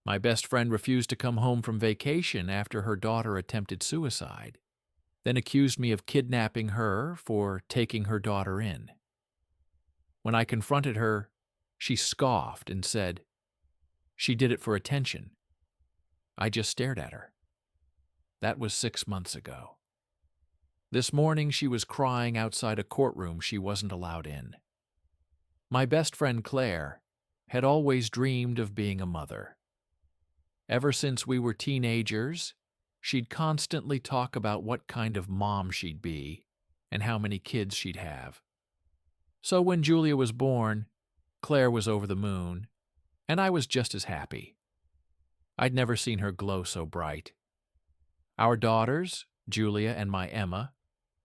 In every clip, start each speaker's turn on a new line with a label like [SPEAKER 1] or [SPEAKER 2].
[SPEAKER 1] My best friend refused to come home from vacation after her daughter attempted suicide, then accused me of kidnapping her for taking her daughter in. When I confronted her, she scoffed and said she did it for attention. I just stared at her. That was 6 months ago. This morning she was crying outside a courtroom she wasn't allowed in. My best friend Claire had always dreamed of being a mother. Ever since we were teenagers, she'd constantly talk about what kind of mom she'd be and how many kids she'd have. So when Julia was born, Claire was over the moon, and I was just as happy. I'd never seen her glow so bright. Our daughters, Julia and my Emma,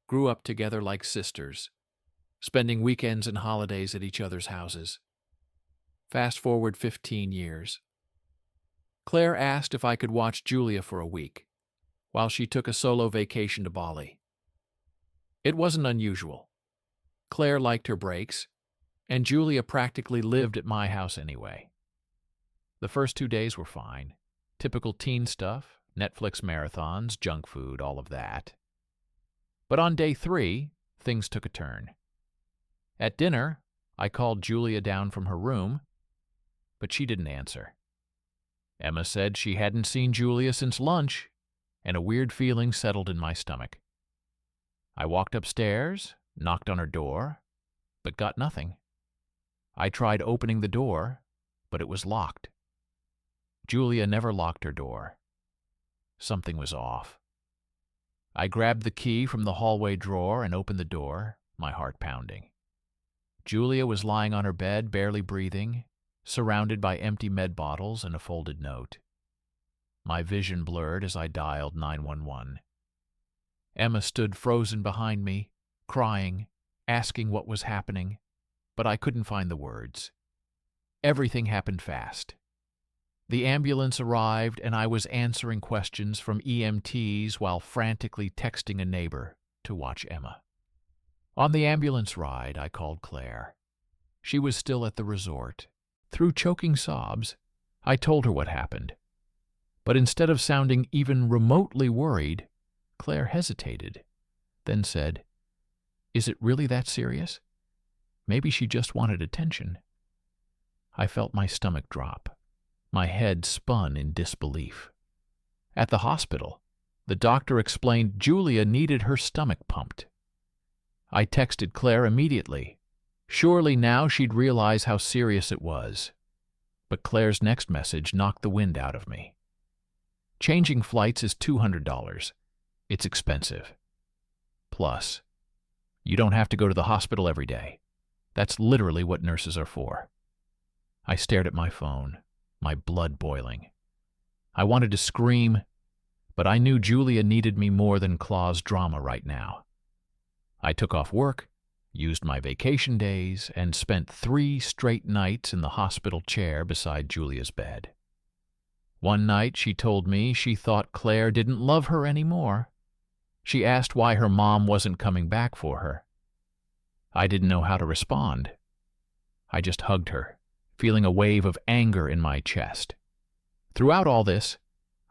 [SPEAKER 1] grew up together like sisters, spending weekends and holidays at each other's houses. Fast forward 15 years. Claire asked if I could watch Julia for a week, while she took a solo vacation to Bali. It wasn't unusual. Claire liked her breaks, and Julia practically lived at my house anyway. The first 2 days were fine. Typical teen stuff, Netflix marathons, junk food, all of that. But on day 3, things took a turn. At dinner, I called Julia down from her room, but she didn't answer. Emma said she hadn't seen Julia since lunch, and a weird feeling settled in my stomach. I walked upstairs, knocked on her door, but got nothing. I tried opening the door, but it was locked. Julia never locked her door. Something was off. I grabbed the key from the hallway drawer and opened the door, my heart pounding. Julia was lying on her bed, barely breathing, surrounded by empty med bottles and a folded note. My vision blurred as I dialed 911. Emma stood frozen behind me, crying, asking what was happening, but I couldn't find the words. Everything happened fast. The ambulance arrived and I was answering questions from EMTs while frantically texting a neighbor to watch Emma. On the ambulance ride, I called Claire. She was still at the resort. Through choking sobs, I told her what happened. But instead of sounding even remotely worried, Claire hesitated, then said, "Is it really that serious? Maybe she just wanted attention." I felt my stomach drop. My head spun in disbelief. At the hospital, the doctor explained Julia needed her stomach pumped. I texted Claire immediately. Surely now she'd realize how serious it was. But Claire's next message knocked the wind out of me. Changing flights is $200. It's expensive. Plus, you don't have to go to the hospital every day. That's literally what nurses are for. I stared at my phone, my blood boiling. I wanted to scream, but I knew Julia needed me more than Claw's drama right now. I took off work, used my vacation days, and spent 3 straight nights in the hospital chair beside Julia's bed. One night she told me she thought Claire didn't love her anymore. She asked why her mom wasn't coming back for her. I didn't know how to respond. I just hugged her, feeling a wave of anger in my chest. Throughout all this,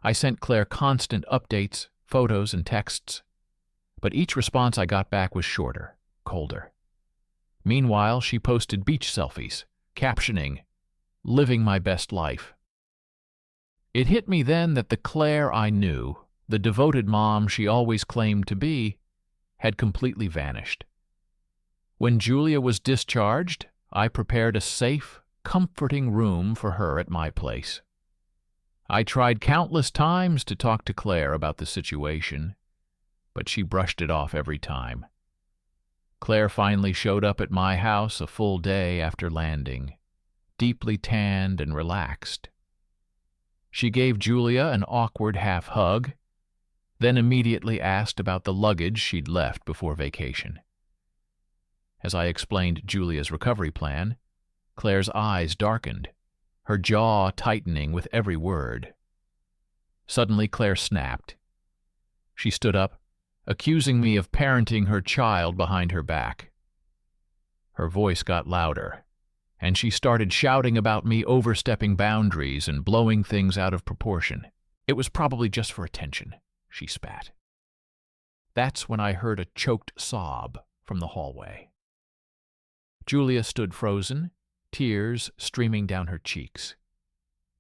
[SPEAKER 1] I sent Claire constant updates, photos, and texts. But each response I got back was shorter, colder. Meanwhile, she posted beach selfies, captioning, "Living my best life." It hit me then that the Claire I knew, the devoted mom she always claimed to be, had completely vanished. When Julia was discharged, I prepared a safe, comforting room for her at my place. I tried countless times to talk to Claire about the situation, but she brushed it off every time. Claire finally showed up at my house a full day after landing, deeply tanned and relaxed. She gave Julia an awkward half-hug, then immediately asked about the luggage she'd left before vacation. As I explained Julia's recovery plan, Claire's eyes darkened, her jaw tightening with every word. Suddenly, Claire snapped. She stood up, accusing me of parenting her child behind her back. Her voice got louder, and she started shouting about me overstepping boundaries and blowing things out of proportion. It was probably just for attention, she spat. That's when I heard a choked sob from the hallway. Julia stood frozen, tears streaming down her cheeks.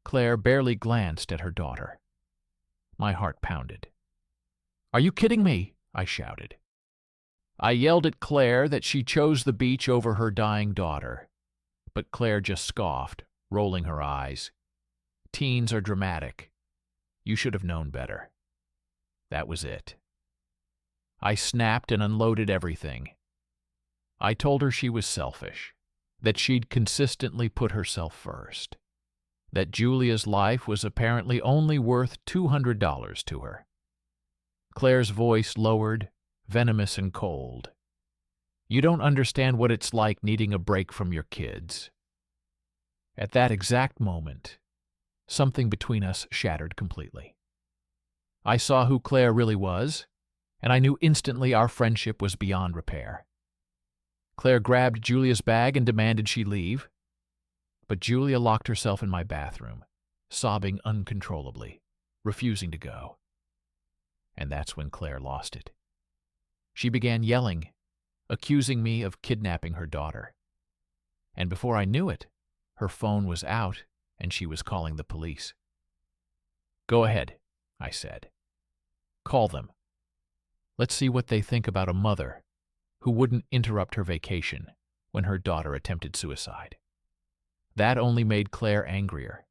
[SPEAKER 1] Claire barely glanced at her daughter. My heart pounded. "Are you kidding me?" I shouted. I yelled at Claire that she chose the beach over her dying daughter, but Claire just scoffed, rolling her eyes. "Teens are dramatic. You should have known better." That was it. I snapped and unloaded everything. I told her she was selfish, that she'd consistently put herself first, that Julia's life was apparently only worth $200 to her. Claire's voice lowered, venomous and cold. "You don't understand what it's like needing a break from your kids." At that exact moment, something between us shattered completely. I saw who Claire really was, and I knew instantly our friendship was beyond repair. Claire grabbed Julia's bag and demanded she leave, but Julia locked herself in my bathroom, sobbing uncontrollably, refusing to go. And that's when Claire lost it. She began yelling, accusing me of kidnapping her daughter. And before I knew it, her phone was out and she was calling the police. "Go ahead," I said. "Call them. Let's see what they think about a mother who wouldn't interrupt her vacation when her daughter attempted suicide." That only made Claire angrier.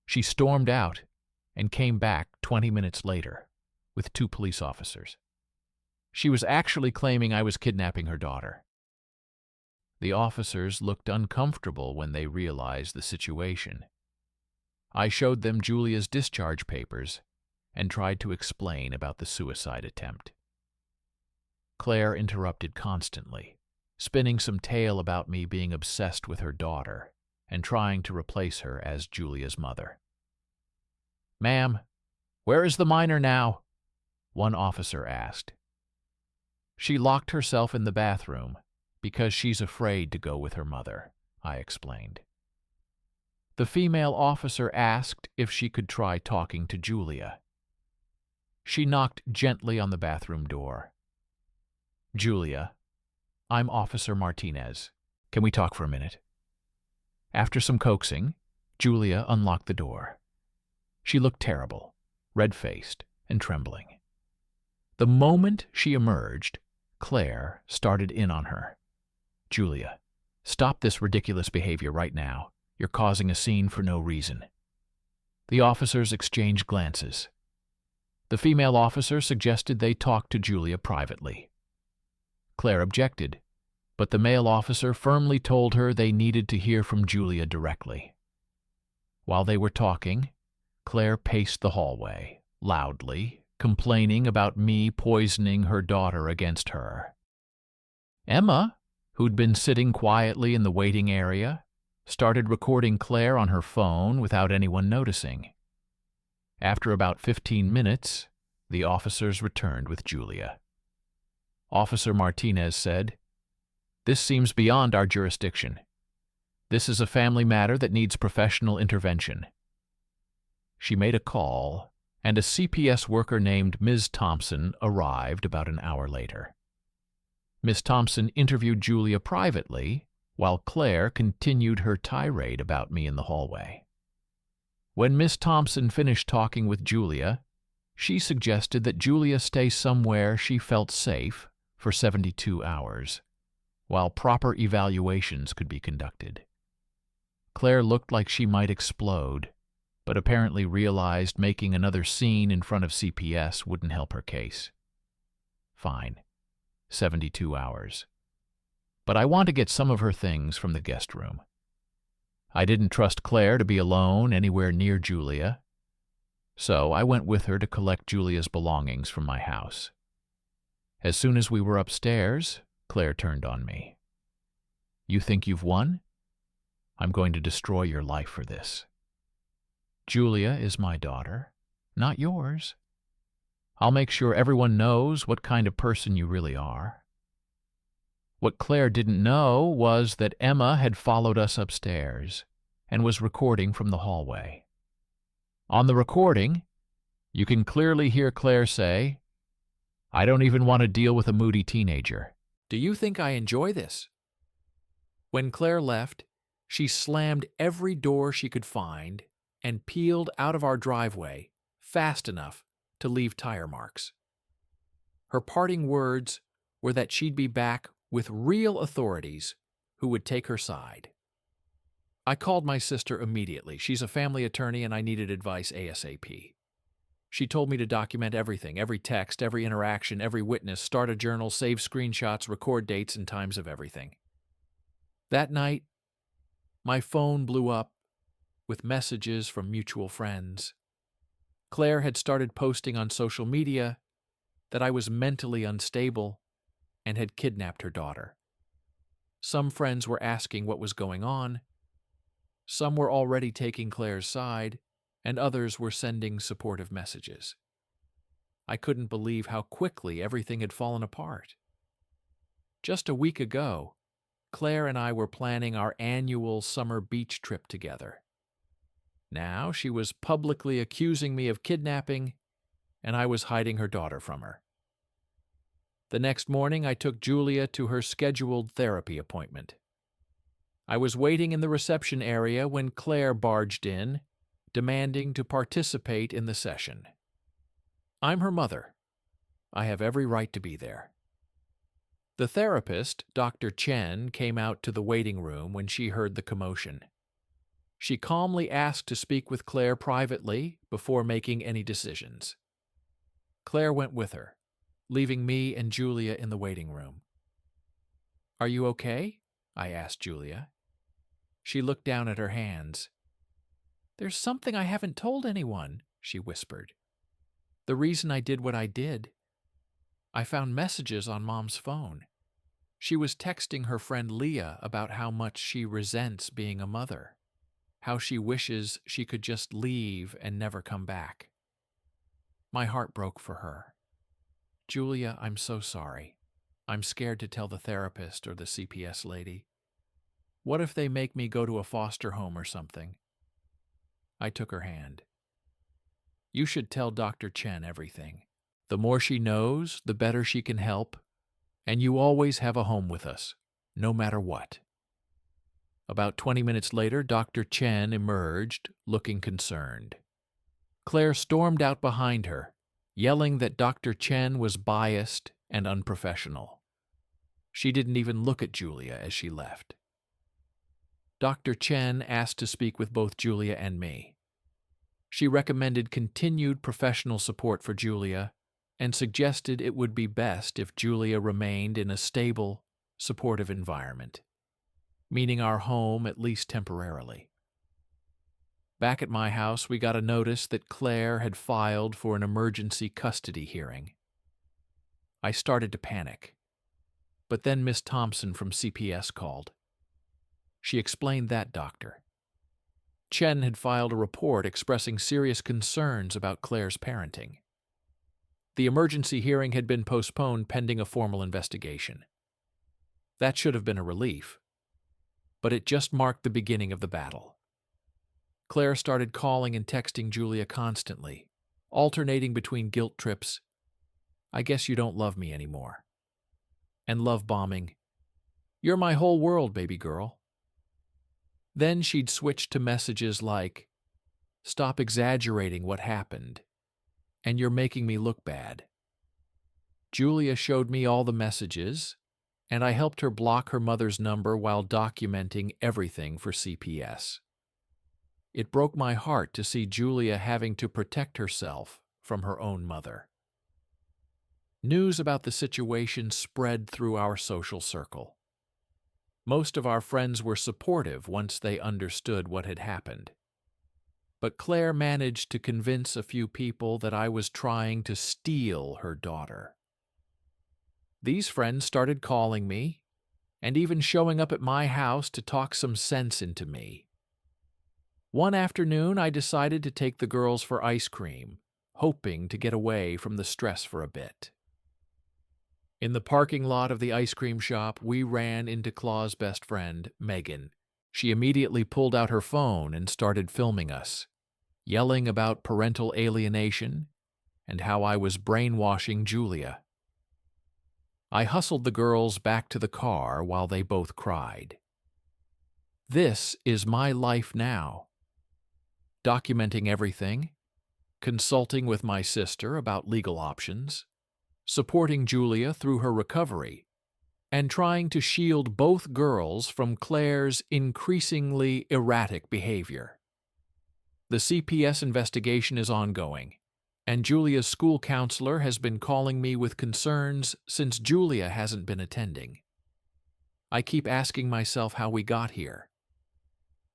[SPEAKER 1] She stormed out and came back 20 minutes later with 2 police officers. She was actually claiming I was kidnapping her daughter. The officers looked uncomfortable when they realized the situation. I showed them Julia's discharge papers and tried to explain about the suicide attempt. Claire interrupted constantly, spinning some tale about me being obsessed with her daughter and trying to replace her as Julia's mother. "Ma'am, where is the minor now?" one officer asked. "She locked herself in the bathroom because she's afraid to go with her mother," I explained. The female officer asked if she could try talking to Julia. She knocked gently on the bathroom door. "Julia, I'm Officer Martinez. Can we talk for a minute?" After some coaxing, Julia unlocked the door. She looked terrible, red-faced and trembling. The moment she emerged, Claire started in on her. "Julia, stop this ridiculous behavior right now. You're causing a scene for no reason." The officers exchanged glances. The female officer suggested they talk to Julia privately. Claire objected, but the male officer firmly told her they needed to hear from Julia directly. While they were talking, Claire paced the hallway, loudly, complaining about me poisoning her daughter against her. Emma, who'd been sitting quietly in the waiting area, started recording Claire on her phone without anyone noticing. After about 15 minutes, the officers returned with Julia. Officer Martinez said, "This seems beyond our jurisdiction. This is a family matter that needs professional intervention." She made a call, and a CPS worker named Ms. Thompson arrived about an hour later. Ms. Thompson interviewed Julia privately, while Claire continued her tirade about me in the hallway. When Miss Thompson finished talking with Julia, she suggested that Julia stay somewhere she felt safe for 72 hours, while proper evaluations could be conducted. Claire looked like she might explode, but apparently realized making another scene in front of CPS wouldn't help her case. Fine, 72 hours. But I want to get some of her things from the guest room. I didn't trust Claire to be alone anywhere near Julia, so I went with her to collect Julia's belongings from my house. As soon as we were upstairs, Claire turned on me. "You think you've won? I'm going to destroy your life for this. Julia is my daughter, not yours. I'll make sure everyone knows what kind of person you really are." What Claire didn't know was that Emma had followed us upstairs and was recording from the hallway. On the recording, you can clearly hear Claire say, "I don't even want to deal with a moody teenager. Do you think I enjoy this?" When Claire left, she slammed every door she could find and peeled out of our driveway fast enough to leave tire marks. Her parting words were that she'd be back with real authorities who would take her side. I called my sister immediately. She's a family attorney and I needed advice ASAP. She told me to document everything, every text, every interaction, every witness, start a journal, save screenshots, record dates and times of everything. That night, my phone blew up with messages from mutual friends. Claire had started posting on social media that I was mentally unstable and had kidnapped her daughter. Some friends were asking what was going on. Some were already taking Claire's side, and others were sending supportive messages. I couldn't believe how quickly everything had fallen apart. Just a week ago, Claire and I were planning our annual summer beach trip together. Now she was publicly accusing me of kidnapping, and I was hiding her daughter from her. The next morning, I took Julia to her scheduled therapy appointment. I was waiting in the reception area when Claire barged in, demanding to participate in the session. I'm her mother. I have every right to be there. The therapist, Dr. Chen, came out to the waiting room when she heard the commotion. She calmly asked to speak with Claire privately before making any decisions. Claire went with her, leaving me and Julia in the waiting room. "Are you okay?" I asked Julia. She looked down at her hands. "There's something I haven't told anyone," she whispered. "The reason I did what I did. I found messages on Mom's phone. She was texting her friend Leah about how much she resents being a mother, how she wishes she could just leave and never come back. My heart broke for her. Julia, I'm so sorry. I'm scared to tell the therapist or the CPS lady. What if they make me go to a foster home or something?" I took her hand. "You should tell Dr. Chen everything. The more she knows, the better she can help, and you always have a home with us, no matter what." About 20 minutes later, Dr. Chen emerged, looking concerned. Claire stormed out behind her, yelling that Dr. Chen was biased and unprofessional. She didn't even look at Julia as she left. Dr. Chen asked to speak with both Julia and me. She recommended continued professional support for Julia and suggested it would be best if Julia remained in a stable, supportive environment, meaning our home at least temporarily. Back at my house, we got a notice that Claire had filed for an emergency custody hearing. I started to panic, but then Miss Thompson from CPS called. She explained that, Doctor. Chen had filed a report expressing serious concerns about Claire's parenting. The emergency hearing had been postponed pending a formal investigation. That should have been a relief, but it just marked the beginning of the battle. Claire started calling and texting Julia constantly, alternating between guilt trips, "I guess you don't love me anymore," and love bombing, "You're my whole world, baby girl." Then she'd switch to messages like, "Stop exaggerating what happened, and you're making me look bad." Julia showed me all the messages, and I helped her block her mother's number while documenting everything for CPS. It broke my heart to see Julia having to protect herself from her own mother. News about the situation spread through our social circle. Most of our friends were supportive once they understood what had happened. But Claire managed to convince a few people that I was trying to steal her daughter. These friends started calling me and even showing up at my house to talk some sense into me. One afternoon, I decided to take the girls for ice cream, hoping to get away from the stress for a bit. In the parking lot of the ice cream shop, we ran into Claw's best friend, Megan. She immediately pulled out her phone and started filming us, yelling about parental alienation and how I was brainwashing Julia. I hustled the girls back to the car while they both cried. This is my life now. Documenting everything, consulting with my sister about legal options, supporting Julia through her recovery, and trying to shield both girls from Claire's increasingly erratic behavior. The CPS investigation is ongoing, and Julia's school counselor has been calling me with concerns since Julia hasn't been attending. I keep asking myself how we got here.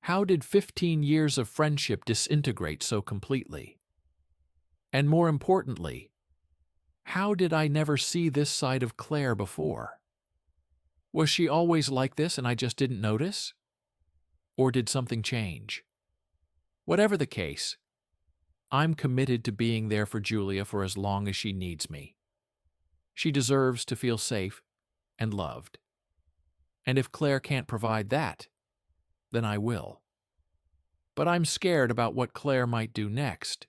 [SPEAKER 1] How did 15 years of friendship disintegrate so completely? And more importantly, how did I never see this side of Claire before? Was she always like this and I just didn't notice? Or did something change? Whatever the case, I'm committed to being there for Julia for as long as she needs me. She deserves to feel safe and loved. And if Claire can't provide that, then I will. But I'm scared about what Claire might do next.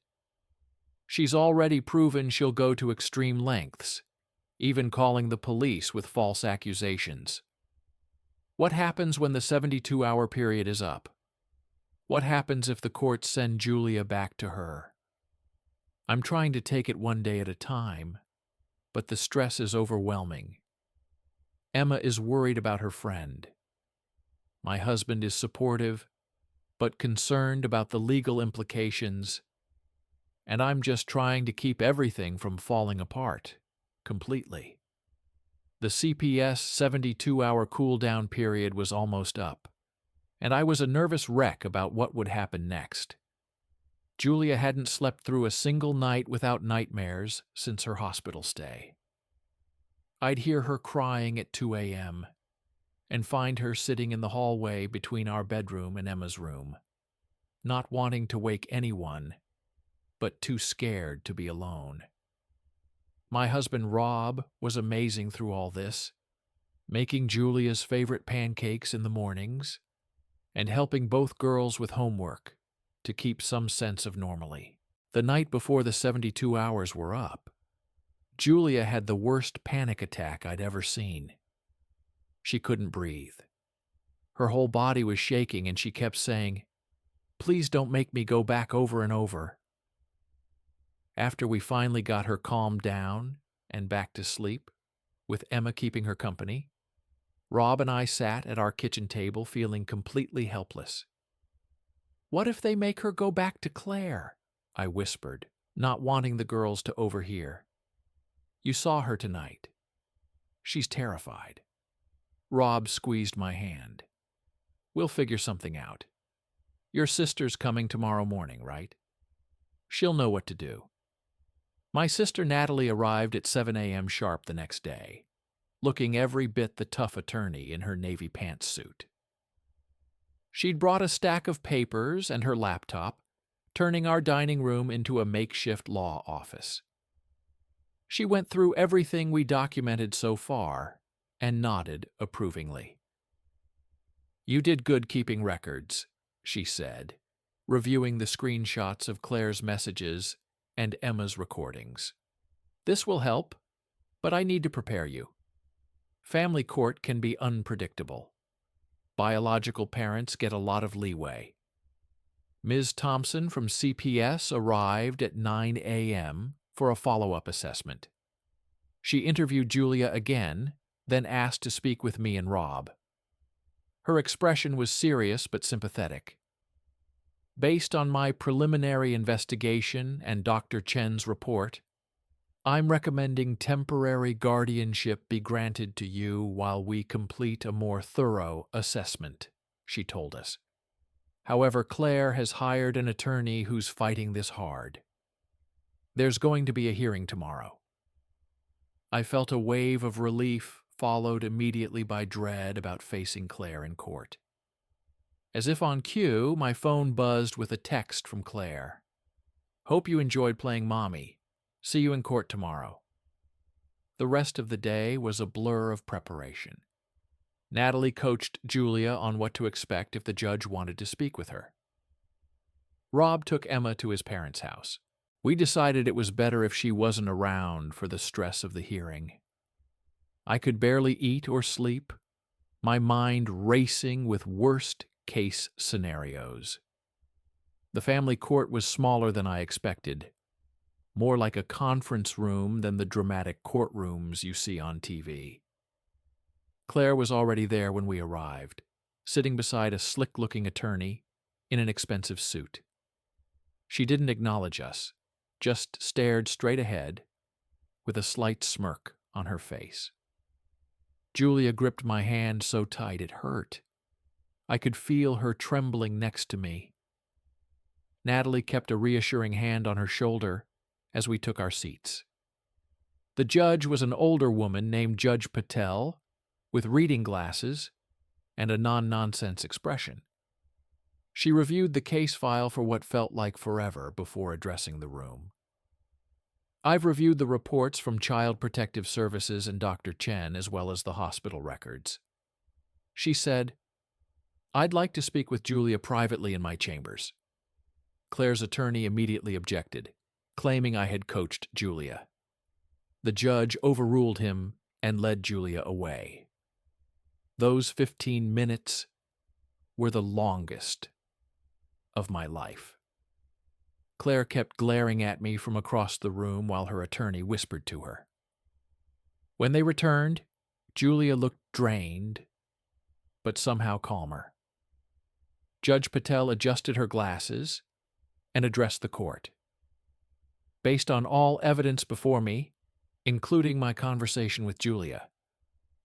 [SPEAKER 1] She's already proven she'll go to extreme lengths, even calling the police with false accusations. What happens when the 72-hour period is up? What happens if the courts send Julia back to her? I'm trying to take it one day at a time, but the stress is overwhelming. Emma is worried about her friend. My husband is supportive, but concerned about the legal implications, and I'm just trying to keep everything from falling apart completely. The CPS 72-hour cool-down period was almost up, and I was a nervous wreck about what would happen next. Julia hadn't slept through a single night without nightmares since her hospital stay. I'd hear her crying at 2 a.m., and find her sitting in the hallway between our bedroom and Emma's room, not wanting to wake anyone, but too scared to be alone. My husband Rob was amazing through all this, making Julia's favorite pancakes in the mornings and helping both girls with homework to keep some sense of normalcy. The night before the 72 hours were up, Julia had the worst panic attack I'd ever seen. She couldn't breathe. Her whole body was shaking and she kept saying, "Please don't make me go back over and over." After we finally got her calmed down and back to sleep, with Emma keeping her company, Rob and I sat at our kitchen table feeling completely helpless. "What if they make her go back to Claire?" I whispered, not wanting the girls to overhear. "You saw her tonight. She's terrified." Rob squeezed my hand. "We'll figure something out. Your sister's coming tomorrow morning, right? She'll know what to do." My sister Natalie arrived at 7 a.m. sharp the next day, looking every bit the tough attorney in her navy pantsuit. She'd brought a stack of papers and her laptop, turning our dining room into a makeshift law office. She went through everything we documented so far and nodded approvingly. "You did good keeping records," she said, reviewing the screenshots of Claire's messages and Emma's recordings. "This will help, but I need to prepare you. Family court can be unpredictable. Biological parents get a lot of leeway. Ms. Thompson from CPS arrived at 9 a.m. for a follow-up assessment. She interviewed Julia again, then asked to speak with me and Rob. Her expression was serious but sympathetic. Based on my preliminary investigation and Dr. Chen's report, I'm recommending temporary guardianship be granted to you while we complete a more thorough assessment, she told us. However, Claire has hired an attorney who's fighting this hard. There's going to be a hearing tomorrow. I felt a wave of relief followed immediately by dread about facing Claire in court. As if on cue, my phone buzzed with a text from Claire. "Hope you enjoyed playing Mommy. See you in court tomorrow." The rest of the day was a blur of preparation. Natalie coached Julia on what to expect if the judge wanted to speak with her. Rob took Emma to his parents' house. We decided it was better if she wasn't around for the stress of the hearing. I could barely eat or sleep, my mind racing with worst-case scenarios. The family court was smaller than I expected, more like a conference room than the dramatic courtrooms you see on TV. Claire was already there when we arrived, sitting beside a slick-looking attorney in an expensive suit. She didn't acknowledge us, just stared straight ahead with a slight smirk on her face. Julia gripped my hand so tight it hurt. I could feel her trembling next to me. Natalie kept a reassuring hand on her shoulder as we took our seats. The judge was an older woman named Judge Patel, with reading glasses and a non-nonsense expression. She reviewed the case file for what felt like forever before addressing the room. I've reviewed the reports from Child Protective Services and Dr. Chen, as well as the hospital records. She said, "I'd like to speak with Julia privately in my chambers." Claire's attorney immediately objected, claiming I had coached Julia. The judge overruled him and led Julia away. Those 15 minutes were the longest of my life. Claire kept glaring at me from across the room while her attorney whispered to her. When they returned, Julia looked drained, but somehow calmer. Judge Patel adjusted her glasses and addressed the court. Based on all evidence before me, including my conversation with Julia,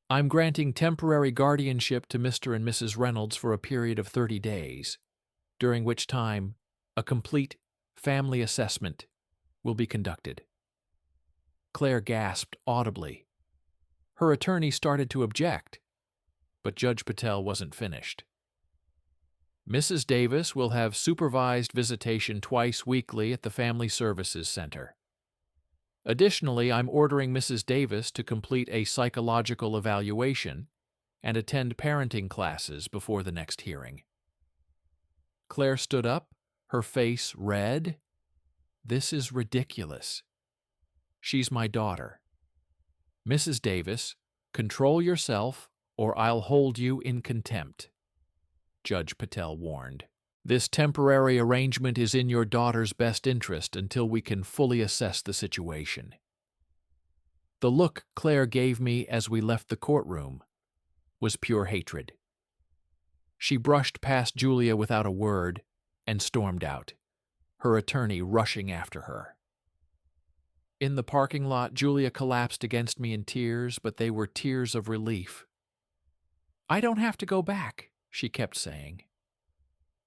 [SPEAKER 1] I'm granting temporary guardianship to Mr. and Mrs. Reynolds for a period of 30 days, during which time a complete family assessment will be conducted. Claire gasped audibly. Her attorney started to object, but Judge Patel wasn't finished. Mrs. Davis will have supervised visitation twice weekly at the Family Services Center. Additionally, I'm ordering Mrs. Davis to complete a psychological evaluation and attend parenting classes before the next hearing. Claire stood up, her face red. This is ridiculous. She's my daughter. Mrs. Davis, control yourself or I'll hold you in contempt, Judge Patel warned. This temporary arrangement is in your daughter's best interest until we can fully assess the situation. The look Claire gave me as we left the courtroom was pure hatred. She brushed past Julia without a word and stormed out, her attorney rushing after her. In the parking lot, Julia collapsed against me in tears, but they were tears of relief. "I don't have to go back," she kept saying.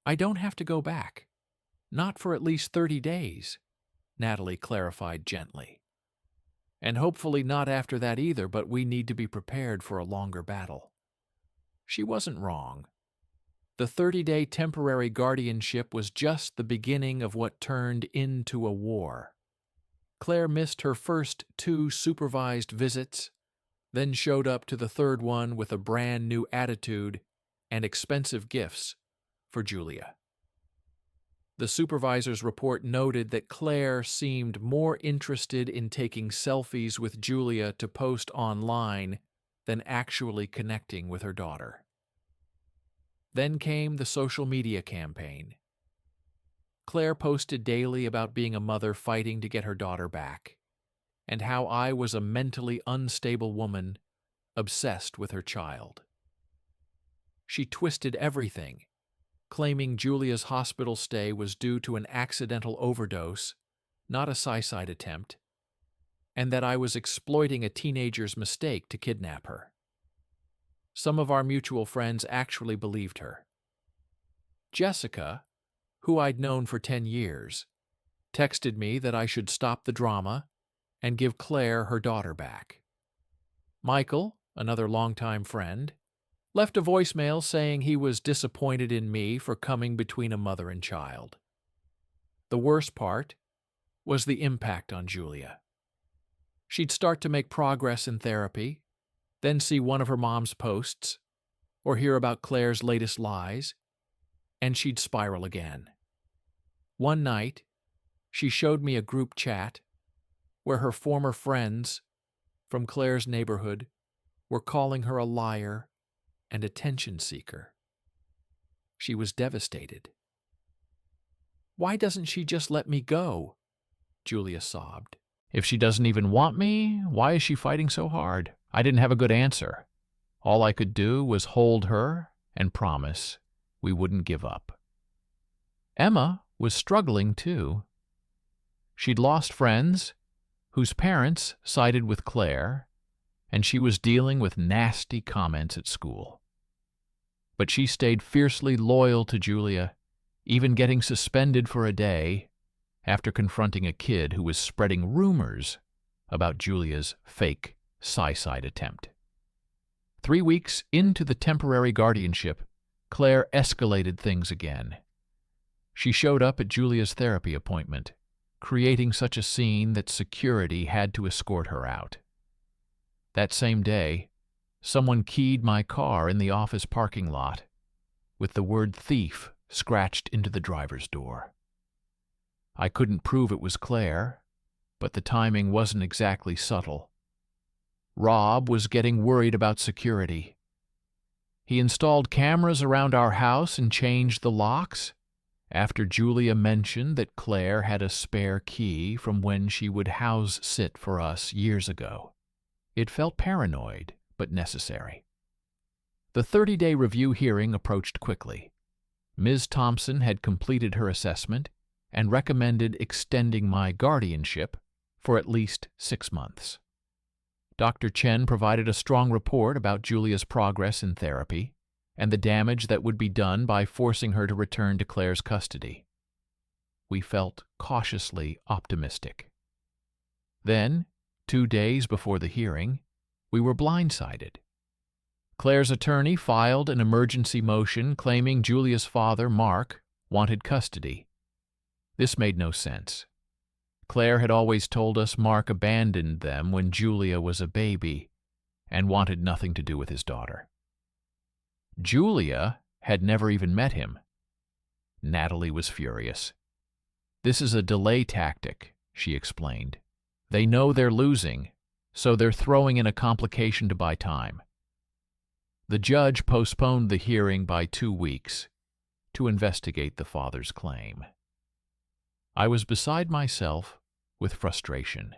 [SPEAKER 1] "I don't have to go back. Not for at least 30 days, Natalie clarified gently. And hopefully not after that either, but we need to be prepared for a longer battle. She wasn't wrong. The 30-day temporary guardianship was just the beginning of what turned into a war. Claire missed her first 2 supervised visits, then showed up to the third one with a brand new attitude and expensive gifts for Julia. The supervisor's report noted that Claire seemed more interested in taking selfies with Julia to post online than actually connecting with her daughter. Then came the social media campaign. Claire posted daily about being a mother fighting to get her daughter back, and how I was a mentally unstable woman obsessed with her child. She twisted everything, claiming Julia's hospital stay was due to an accidental overdose, not a suicide attempt, and that I was exploiting a teenager's mistake to kidnap her. Some of our mutual friends actually believed her. Jessica, who I'd known for 10 years, texted me that I should stop the drama and give Claire her daughter back. Michael, another longtime friend, left a voicemail saying he was disappointed in me for coming between a mother and child. The worst part was the impact on Julia. She'd start to make progress in therapy, then see one of her mom's posts, or hear about Claire's latest lies, and she'd spiral again. One night, she showed me a group chat where her former friends from Claire's neighborhood were calling her a liar and attention seeker. She was devastated. "Why doesn't she just let me go?" Julia sobbed. "If she doesn't even want me, why is she fighting so hard?" I didn't have a good answer. All I could do was hold her and promise we wouldn't give up. Emma was struggling too. She'd lost friends whose parents sided with Claire, and she was dealing with nasty comments at school. But she stayed fiercely loyal to Julia, even getting suspended for a day after confronting a kid who was spreading rumors about Julia's fake suicide attempt. 3 weeks into the temporary guardianship, Claire escalated things again. She showed up at Julia's therapy appointment, creating such a scene that security had to escort her out. That same day, someone keyed my car in the office parking lot with the word thief scratched into the driver's door. I couldn't prove it was Claire, but the timing wasn't exactly subtle. Rob was getting worried about security. He installed cameras around our house and changed the locks after Julia mentioned that Claire had a spare key from when she would house sit for us years ago. It felt paranoid, but necessary. The 30-day review hearing approached quickly. Ms. Thompson had completed her assessment and recommended extending my guardianship for at least 6 months. Dr. Chen provided a strong report about Julia's progress in therapy and the damage that would be done by forcing her to return to Claire's custody. We felt cautiously optimistic. Then, 2 days before the hearing, we were blindsided. Claire's attorney filed an emergency motion claiming Julia's father, Mark, wanted custody. This made no sense. Claire had always told us Mark abandoned them when Julia was a baby and wanted nothing to do with his daughter. Julia had never even met him. Natalie was furious. "This is a delay tactic," she explained. "They know they're losing, so they're throwing in a complication to buy time." The judge postponed the hearing by 2 weeks to investigate the father's claim. I was beside myself with frustration.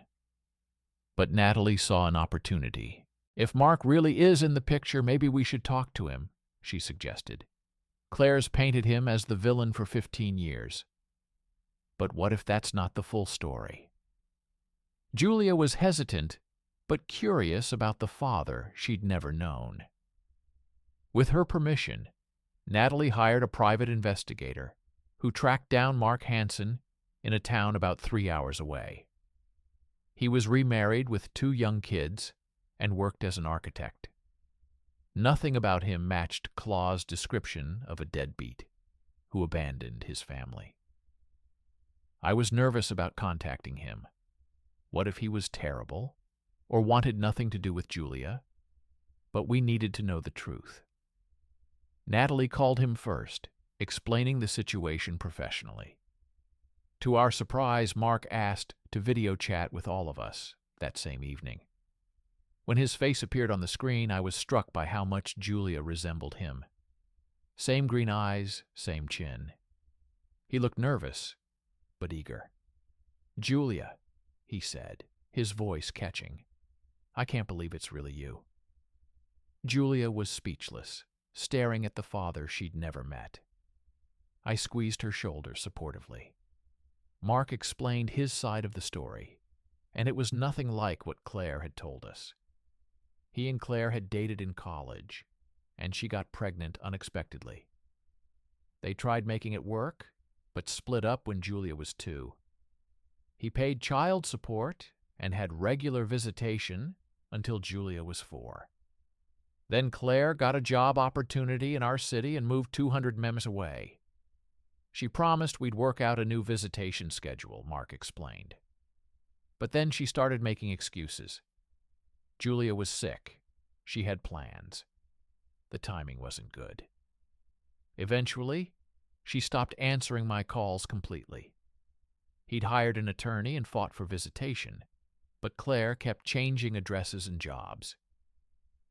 [SPEAKER 1] But Natalie saw an opportunity. "If Mark really is in the picture, maybe we should talk to him," she suggested. "Claire's painted him as the villain for 15 years. But what if that's not the full story?" Julia was hesitant, but curious about the father she'd never known. With her permission, Natalie hired a private investigator who tracked down Mark Hansen in a town about 3 hours away. He was remarried with 2 young kids and worked as an architect. Nothing about him matched Claw's description of a deadbeat who abandoned his family. I was nervous about contacting him. What if he was terrible or wanted nothing to do with Julia? But we needed to know the truth. Natalie called him first, explaining the situation professionally. To our surprise, Mark asked to video chat with all of us that same evening. When his face appeared on the screen, I was struck by how much Julia resembled him. Same green eyes, same chin. He looked nervous, but eager. "Julia," he said, his voice catching. "I can't believe it's really you." Julia was speechless, staring at the father she'd never met. I squeezed her shoulder supportively. Mark explained his side of the story, and it was nothing like what Claire had told us. He and Claire had dated in college, and she got pregnant unexpectedly. They tried making it work, but split up when Julia was 2. He paid child support and had regular visitation until Julia was 4. Then Claire got a job opportunity in our city and moved 200 miles away. She promised we'd work out a new visitation schedule, Mark explained. But then she started making excuses. Julia was sick. She had plans. The timing wasn't good. Eventually, she stopped answering my calls completely. He'd hired an attorney and fought for visitation, but Claire kept changing addresses and jobs.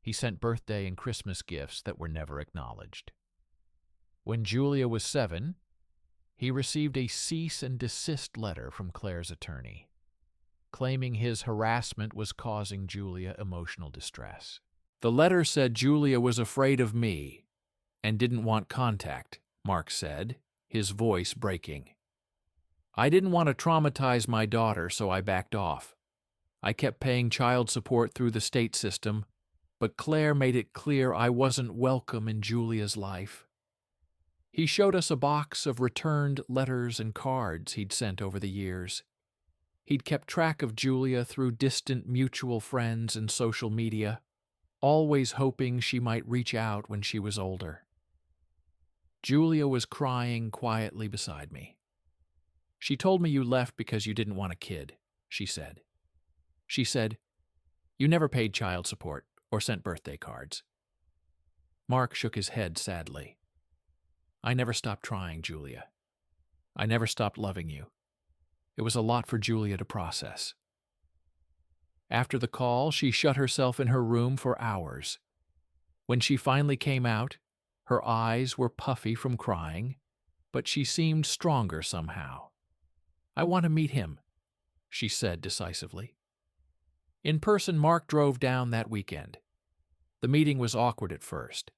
[SPEAKER 1] He sent birthday and Christmas gifts that were never acknowledged. When Julia was 7, he received a cease and desist letter from Claire's attorney, claiming his harassment was causing Julia emotional distress. The letter said Julia was afraid of me and didn't want contact, Mark said, his voice breaking. I didn't want to traumatize my daughter, so I backed off. I kept paying child support through the state system, but Claire made it clear I wasn't welcome in Julia's life. He showed us a box of returned letters and cards he'd sent over the years. He'd kept track of Julia through distant mutual friends and social media, always hoping she might reach out when she was older. Julia was crying quietly beside me. She told me you left because you didn't want a kid, she said. She said, you never paid child support or sent birthday cards. Mark shook his head sadly. I never stopped trying, Julia. I never stopped loving you. It was a lot for Julia to process. After the call, she shut herself in her room for hours. When she finally came out, her eyes were puffy from crying, but she seemed stronger somehow. I want to meet him, she said decisively. In person, Mark drove down that weekend. The meeting was awkward at first.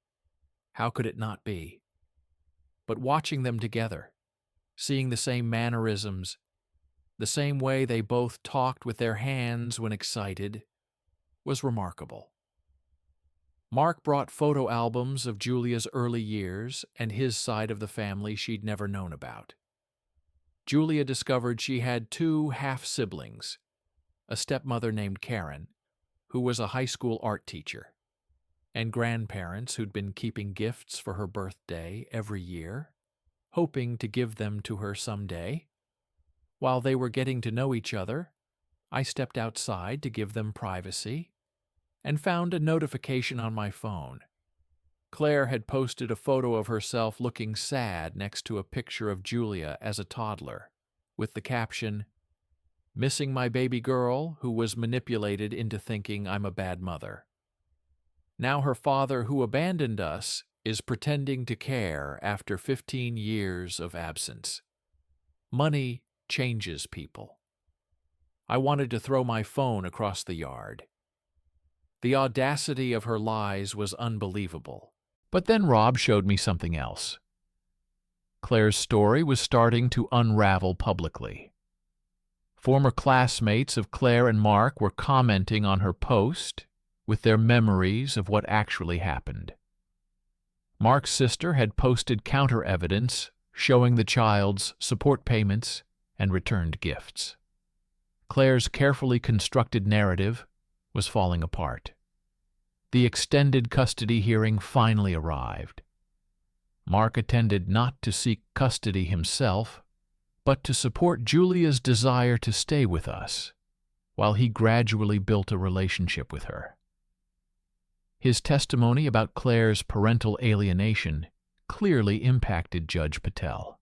[SPEAKER 1] How could it not be? But watching them together, seeing the same mannerisms, the same way they both talked with their hands when excited, was remarkable. Mark brought photo albums of Julia's early years and his side of the family she'd never known about. Julia discovered she had 2 half-siblings, a stepmother named Karen, who was a high school art teacher, and grandparents who'd been keeping gifts for her birthday every year, hoping to give them to her someday. While they were getting to know each other, I stepped outside to give them privacy and found a notification on my phone. Claire had posted a photo of herself looking sad next to a picture of Julia as a toddler, with the caption, "Missing my baby girl who was manipulated into thinking I'm a bad mother. Now her father who abandoned us is pretending to care after 15 years of absence. Money changes people." I wanted to throw my phone across the yard. The audacity of her lies was unbelievable. But then Rob showed me something else. Claire's story was starting to unravel publicly. Former classmates of Claire and Mark were commenting on her post with their memories of what actually happened. Mark's sister had posted counter-evidence showing the child's support payments and returned gifts. Claire's carefully constructed narrative was falling apart. The extended custody hearing finally arrived. Mark attended not to seek custody himself, but to support Julia's desire to stay with us, while he gradually built a relationship with her. His testimony about Claire's parental alienation clearly impacted Judge Patel.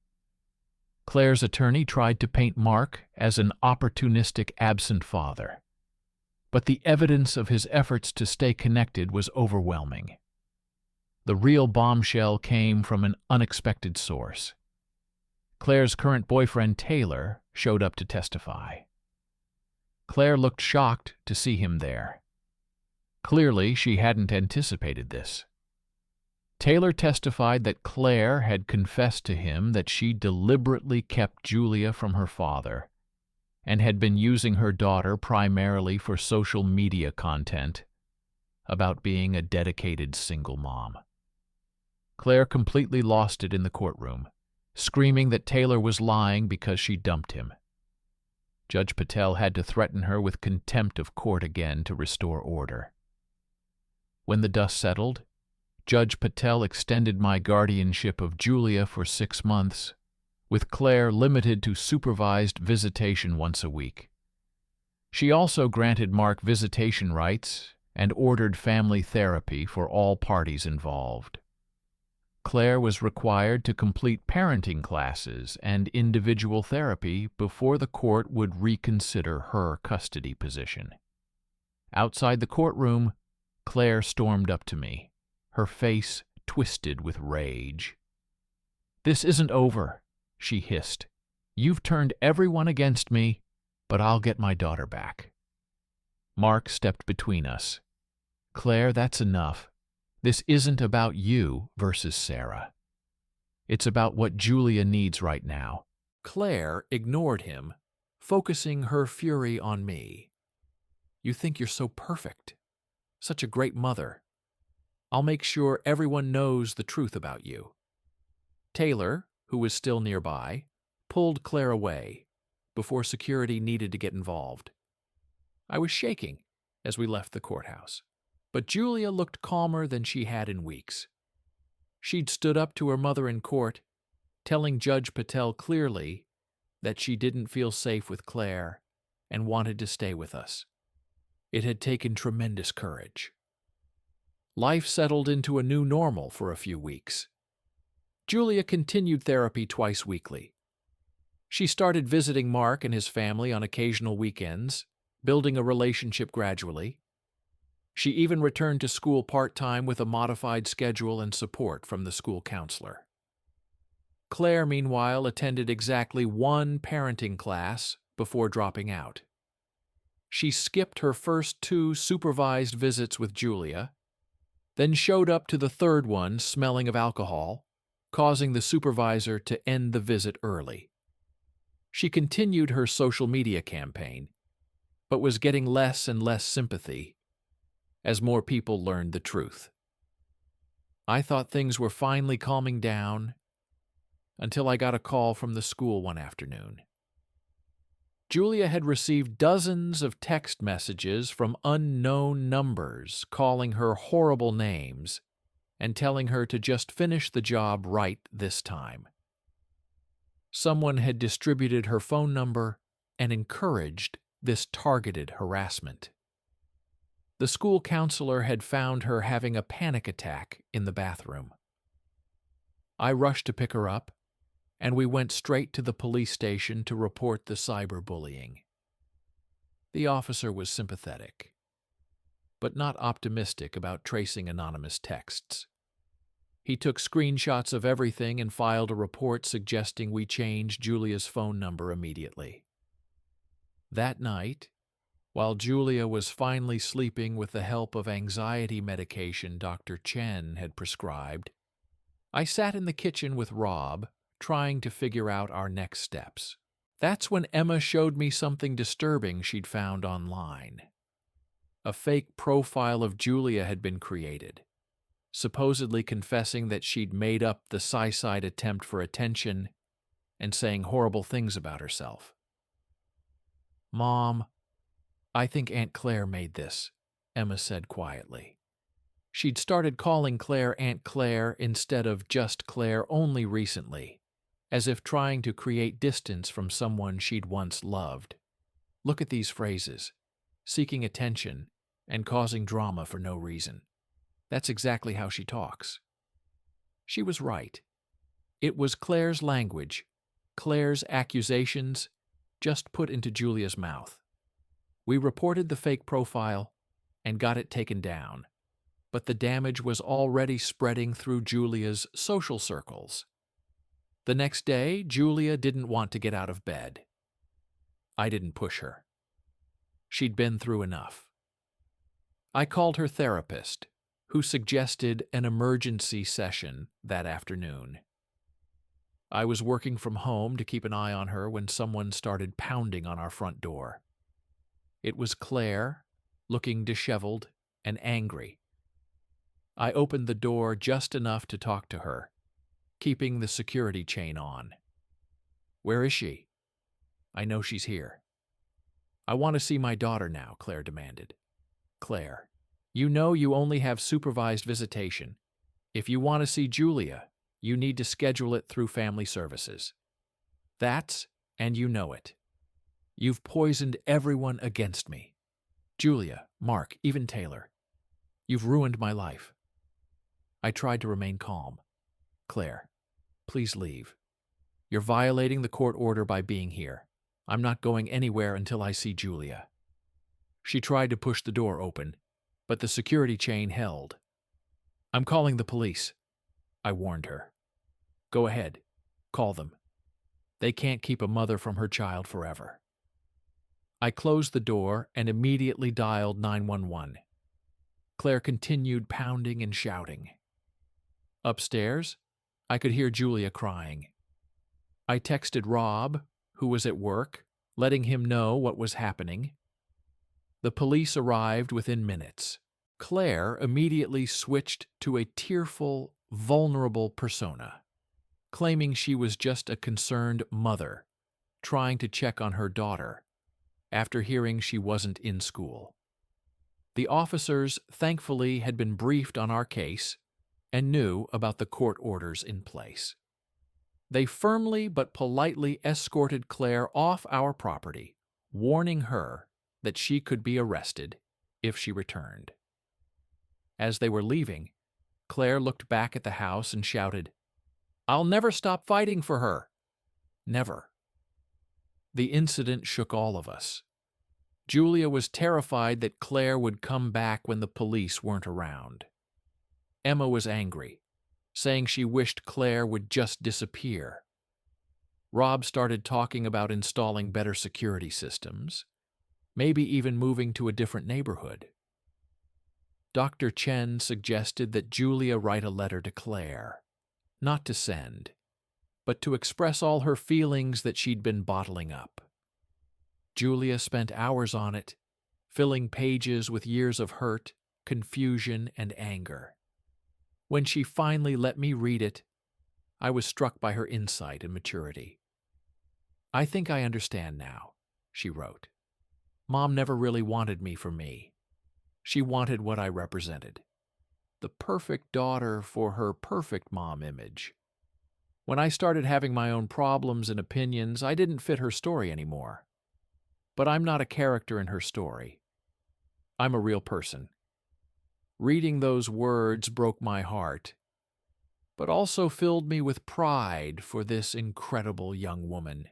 [SPEAKER 1] Claire's attorney tried to paint Mark as an opportunistic absent father, but the evidence of his efforts to stay connected was overwhelming. The real bombshell came from an unexpected source. Claire's current boyfriend, Taylor, showed up to testify. Claire looked shocked to see him there. Clearly, she hadn't anticipated this. Taylor testified that Claire had confessed to him that she deliberately kept Julia from her father and had been using her daughter primarily for social media content about being a dedicated single mom. Claire completely lost it in the courtroom, screaming that Taylor was lying because she dumped him. Judge Patel had to threaten her with contempt of court again to restore order. When the dust settled, Judge Patel extended my guardianship of Julia for 6 months, with Claire limited to supervised visitation once a week. She also granted Mark visitation rights and ordered family therapy for all parties involved. Claire was required to complete parenting classes and individual therapy before the court would reconsider her custody position. Outside the courtroom, Claire stormed up to me, her face twisted with rage. "This isn't over," she hissed. "You've turned everyone against me, but I'll get my daughter back." Mark stepped between us. "Claire, that's enough. This isn't about you versus Sarah. It's about what Julia needs right now." Claire ignored him, focusing her fury on me. "You think you're so perfect, such a great mother. I'll make sure everyone knows the truth about you." Taylor, who was still nearby, pulled Claire away before security needed to get involved. I was shaking as we left the courthouse, but Julia looked calmer than she had in weeks. She'd stood up to her mother in court, telling Judge Patel clearly that she didn't feel safe with Claire and wanted to stay with us. It had taken tremendous courage. Life settled into a new normal for a few weeks. Julia continued therapy twice weekly. She started visiting Mark and his family on occasional weekends, building a relationship gradually. She even returned to school part-time with a modified schedule and support from the school counselor. Claire, meanwhile, attended exactly one parenting class before dropping out. She skipped her first 2 supervised visits with Julia, then showed up to the third one smelling of alcohol, causing the supervisor to end the visit early. She continued her social media campaign, but was getting less and less sympathy as more people learned the truth. I thought things were finally calming down until I got a call from the school one afternoon. Julia had received dozens of text messages from unknown numbers calling her horrible names and telling her to just finish the job right this time. Someone had distributed her phone number and encouraged this targeted harassment. The school counselor had found her having a panic attack in the bathroom. I rushed to pick her up, and we went straight to the police station to report the cyberbullying. The officer was sympathetic, but not optimistic about tracing anonymous texts. He took screenshots of everything and filed a report suggesting we change Julia's phone number immediately. That night, while Julia was finally sleeping with the help of anxiety medication Dr. Chen had prescribed, I sat in the kitchen with Rob, trying to figure out our next steps. That's when Emma showed me something disturbing she'd found online. A fake profile of Julia had been created, supposedly confessing that she'd made up the suicide attempt for attention and saying horrible things about herself. "Mom, I think Aunt Claire made this," Emma said quietly. She'd started calling Claire Aunt Claire instead of just Claire only recently, as if trying to create distance from someone she'd once loved. Look at these phrases: seeking attention and causing drama for no reason. That's exactly how she talks. She was right. It was Claire's language, Claire's accusations, just put into Julia's mouth. We reported the fake profile and got it taken down, but the damage was already spreading through Julia's social circles. The next day, Julia didn't want to get out of bed. I didn't push her. She'd been through enough. I called her therapist, who suggested an emergency session that afternoon. I was working from home to keep an eye on her when someone started pounding on our front door. It was Claire, looking disheveled and angry. I opened the door just enough to talk to her, keeping the security chain on. "Where is she?" "I know she's here." "I want to see my daughter now," Claire demanded. "Claire, you know you only have supervised visitation. If you want to see Julia, you need to schedule it through family services. And you know it." You've poisoned everyone against me. Julia, Mark, even Taylor. You've ruined my life. I tried to remain calm. Claire, please leave. You're violating the court order by being here. I'm not going anywhere until I see Julia. She tried to push the door open, but the security chain held. I'm calling the police, I warned her. Go ahead. Call them. They can't keep a mother from her child forever. I closed the door and immediately dialed 911. Claire continued pounding and shouting. Upstairs, I could hear Julia crying. I texted Rob, who was at work, letting him know what was happening. The police arrived within minutes. Claire immediately switched to a tearful, vulnerable persona, claiming she was just a concerned mother trying to check on her daughter after hearing she wasn't in school. The officers, thankfully, had been briefed on our case and knew about the court orders in place. They firmly but politely escorted Claire off our property, warning her that she could be arrested if she returned. As they were leaving, Claire looked back at the house and shouted, "I'll never stop fighting for her." Never. The incident shook all of us. Julia was terrified that Claire would come back when the police weren't around. Emma was angry, saying she wished Claire would just disappear. Rob started talking about installing better security systems, maybe even moving to a different neighborhood. Dr. Chen suggested that Julia write a letter to Claire, not to send, but to express all her feelings that she'd been bottling up. Julia spent hours on it, filling pages with years of hurt, confusion, and anger. When she finally let me read it, I was struck by her insight and maturity. "I think I understand now," she wrote. "Mom never really wanted me for me. She wanted what I represented. The perfect daughter for her perfect mom image. When I started having my own problems and opinions, I didn't fit her story anymore. But I'm not a character in her story. I'm a real person." Reading those words broke my heart, but also filled me with pride for this incredible young woman.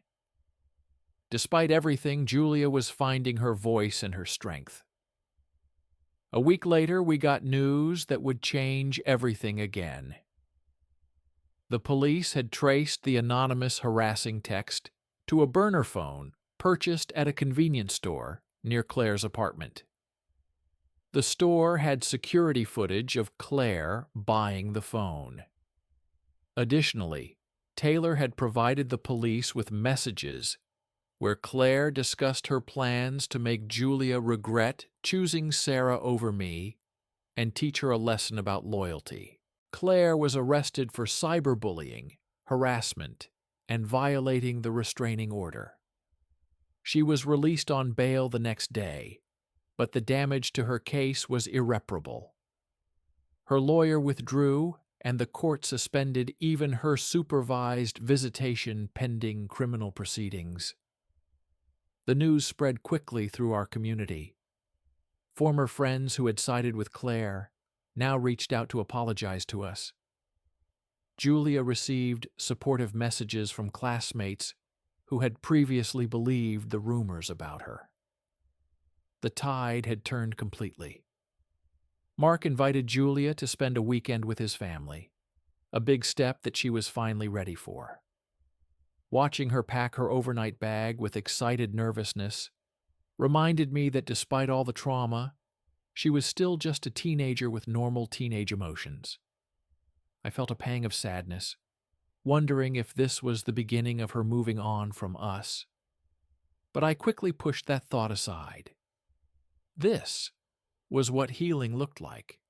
[SPEAKER 1] Despite everything, Julia was finding her voice and her strength. A week later, we got news that would change everything again. The police had traced the anonymous harassing text to a burner phone purchased at a convenience store near Claire's apartment. The store had security footage of Claire buying the phone. Additionally, Taylor had provided the police with messages where Claire discussed her plans to make Julia regret choosing Sarah over me and teach her a lesson about loyalty. Claire was arrested for cyberbullying, harassment, and violating the restraining order. She was released on bail the next day, but the damage to her case was irreparable. Her lawyer withdrew, and the court suspended even her supervised visitation pending criminal proceedings. The news spread quickly through our community. Former friends who had sided with Claire now reached out to apologize to us. Julia received supportive messages from classmates who had previously believed the rumors about her. The tide had turned completely. Mark invited Julia to spend a weekend with his family, a big step that she was finally ready for. Watching her pack her overnight bag with excited nervousness reminded me that despite all the trauma, she was still just a teenager with normal teenage emotions. I felt a pang of sadness, wondering if this was the beginning of her moving on from us. But I quickly pushed that thought aside. This was what healing looked like.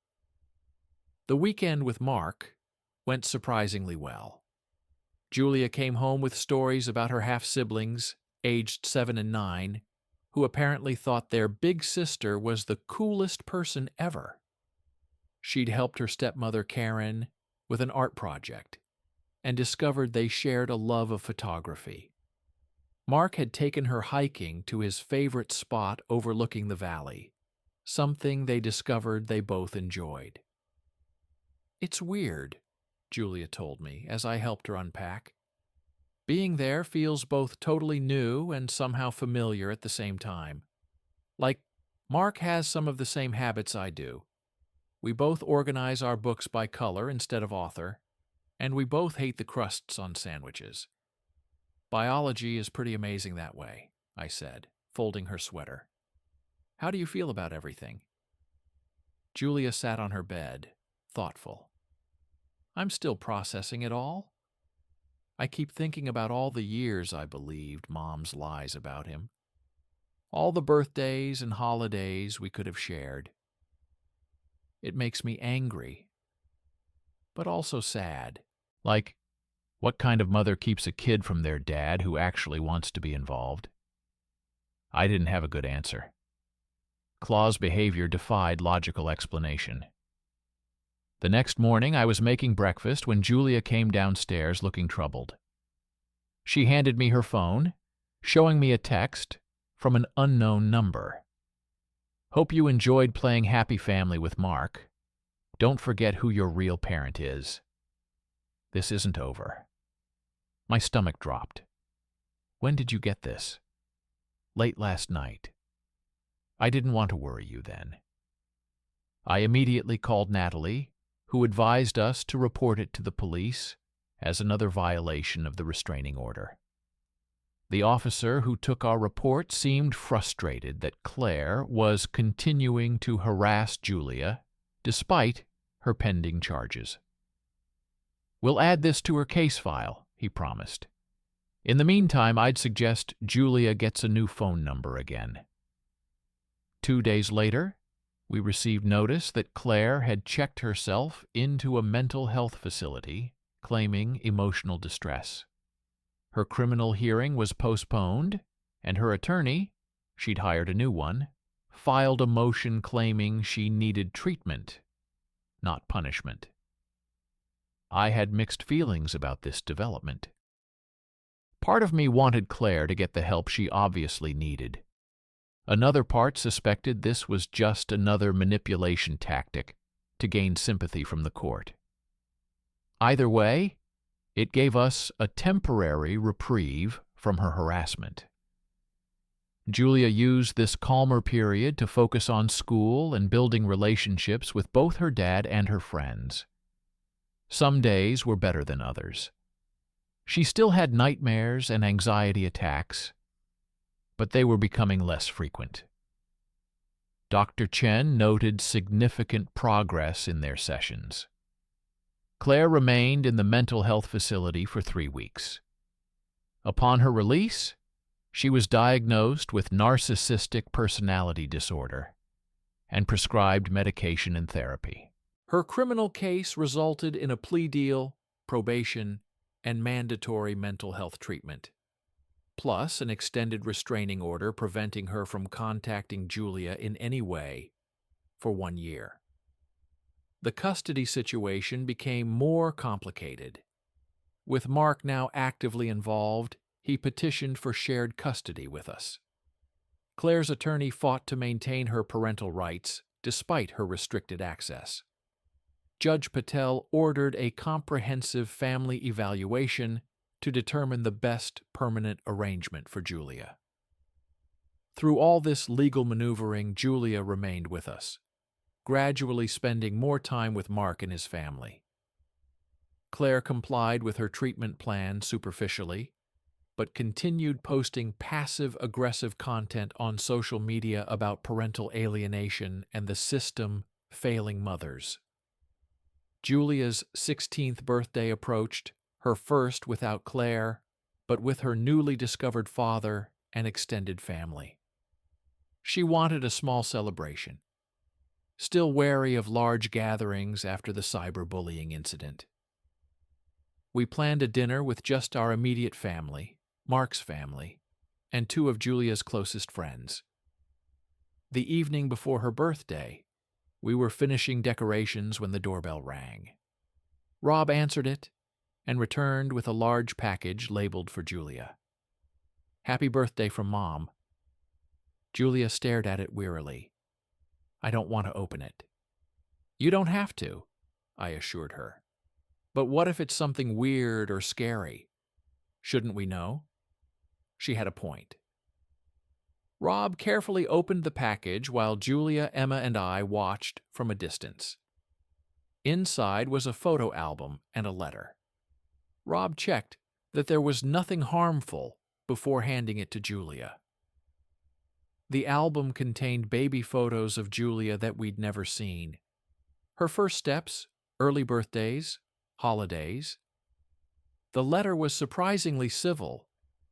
[SPEAKER 1] The weekend with Mark went surprisingly well. Julia came home with stories about her half-siblings, aged 7 and 9, who apparently thought their big sister was the coolest person ever. She'd helped her stepmother, Karen, with an art project, and discovered they shared a love of photography. Mark had taken her hiking to his favorite spot overlooking the valley, something they discovered they both enjoyed. "It's weird," Julia told me as I helped her unpack. "Being there feels both totally new and somehow familiar at the same time. Like, Mark has some of the same habits I do. We both organize our books by color instead of author, and we both hate the crusts on sandwiches. Biology is pretty amazing that way," I said, folding her sweater. "How do you feel about everything?" Julia sat on her bed, thoughtful. "I'm still processing it all. I keep thinking about all the years I believed Mom's lies about him. All the birthdays and holidays we could have shared. It makes me angry, but also sad. Like, what kind of mother keeps a kid from their dad who actually wants to be involved?" I didn't have a good answer. Claw's behavior defied logical explanation. The next morning, I was making breakfast when Julia came downstairs looking troubled. She handed me her phone, showing me a text from an unknown number. "Hope you enjoyed playing Happy Family with Mark. Don't forget who your real parent is. This isn't over." My stomach dropped. "When did you get this?" "Late last night." "I didn't want to worry you then." I immediately called Natalie, who advised us to report it to the police as another violation of the restraining order. The officer who took our report seemed frustrated that Claire was continuing to harass Julia despite her pending charges. "We'll add this to her case file," he promised. "In the meantime, I'd suggest Julia gets a new phone number again." 2 days later, we received notice that Claire had checked herself into a mental health facility, claiming emotional distress. Her criminal hearing was postponed, and her attorney, she'd hired a new one, filed a motion claiming she needed treatment, not punishment. I had mixed feelings about this development. Part of me wanted Claire to get the help she obviously needed. Another part suspected this was just another manipulation tactic to gain sympathy from the court. Either way, it gave us a temporary reprieve from her harassment. Julia used this calmer period to focus on school and building relationships with both her dad and her friends. Some days were better than others. She still had nightmares and anxiety attacks, but they were becoming less frequent. Dr. Chen noted significant progress in their sessions. Claire remained in the mental health facility for 3 weeks. Upon her release, she was diagnosed with narcissistic personality disorder and prescribed medication and therapy. Her criminal case resulted in a plea deal, probation, and mandatory mental health treatment, plus an extended restraining order preventing her from contacting Julia in any way for 1 year. The custody situation became more complicated. With Mark now actively involved, he petitioned for shared custody with us. Claire's attorney fought to maintain her parental rights despite her restricted access. Judge Patel ordered a comprehensive family evaluation to determine the best permanent arrangement for Julia. Through all this legal maneuvering, Julia remained with us, gradually spending more time with Mark and his family. Claire complied with her treatment plan superficially, but continued posting passive-aggressive content on social media about parental alienation and the system failing mothers. Julia's 16th birthday approached, her first without Claire, but with her newly discovered father and extended family. She wanted a small celebration, still wary of large gatherings after the cyberbullying incident. We planned a dinner with just our immediate family, Mark's family, and 2 of Julia's closest friends. The evening before her birthday, we were finishing decorations when the doorbell rang. Rob answered it and returned with a large package labeled for Julia. Happy birthday from Mom. Julia stared at it wearily. I don't want to open it. You don't have to, I assured her. But what if it's something weird or scary? Shouldn't we know? She had a point. Rob carefully opened the package while Julia, Emma, and I watched from a distance. Inside was a photo album and a letter. Rob checked that there was nothing harmful before handing it to Julia. The album contained baby photos of Julia that we'd never seen. Her first steps, early birthdays, holidays. The letter was surprisingly civil,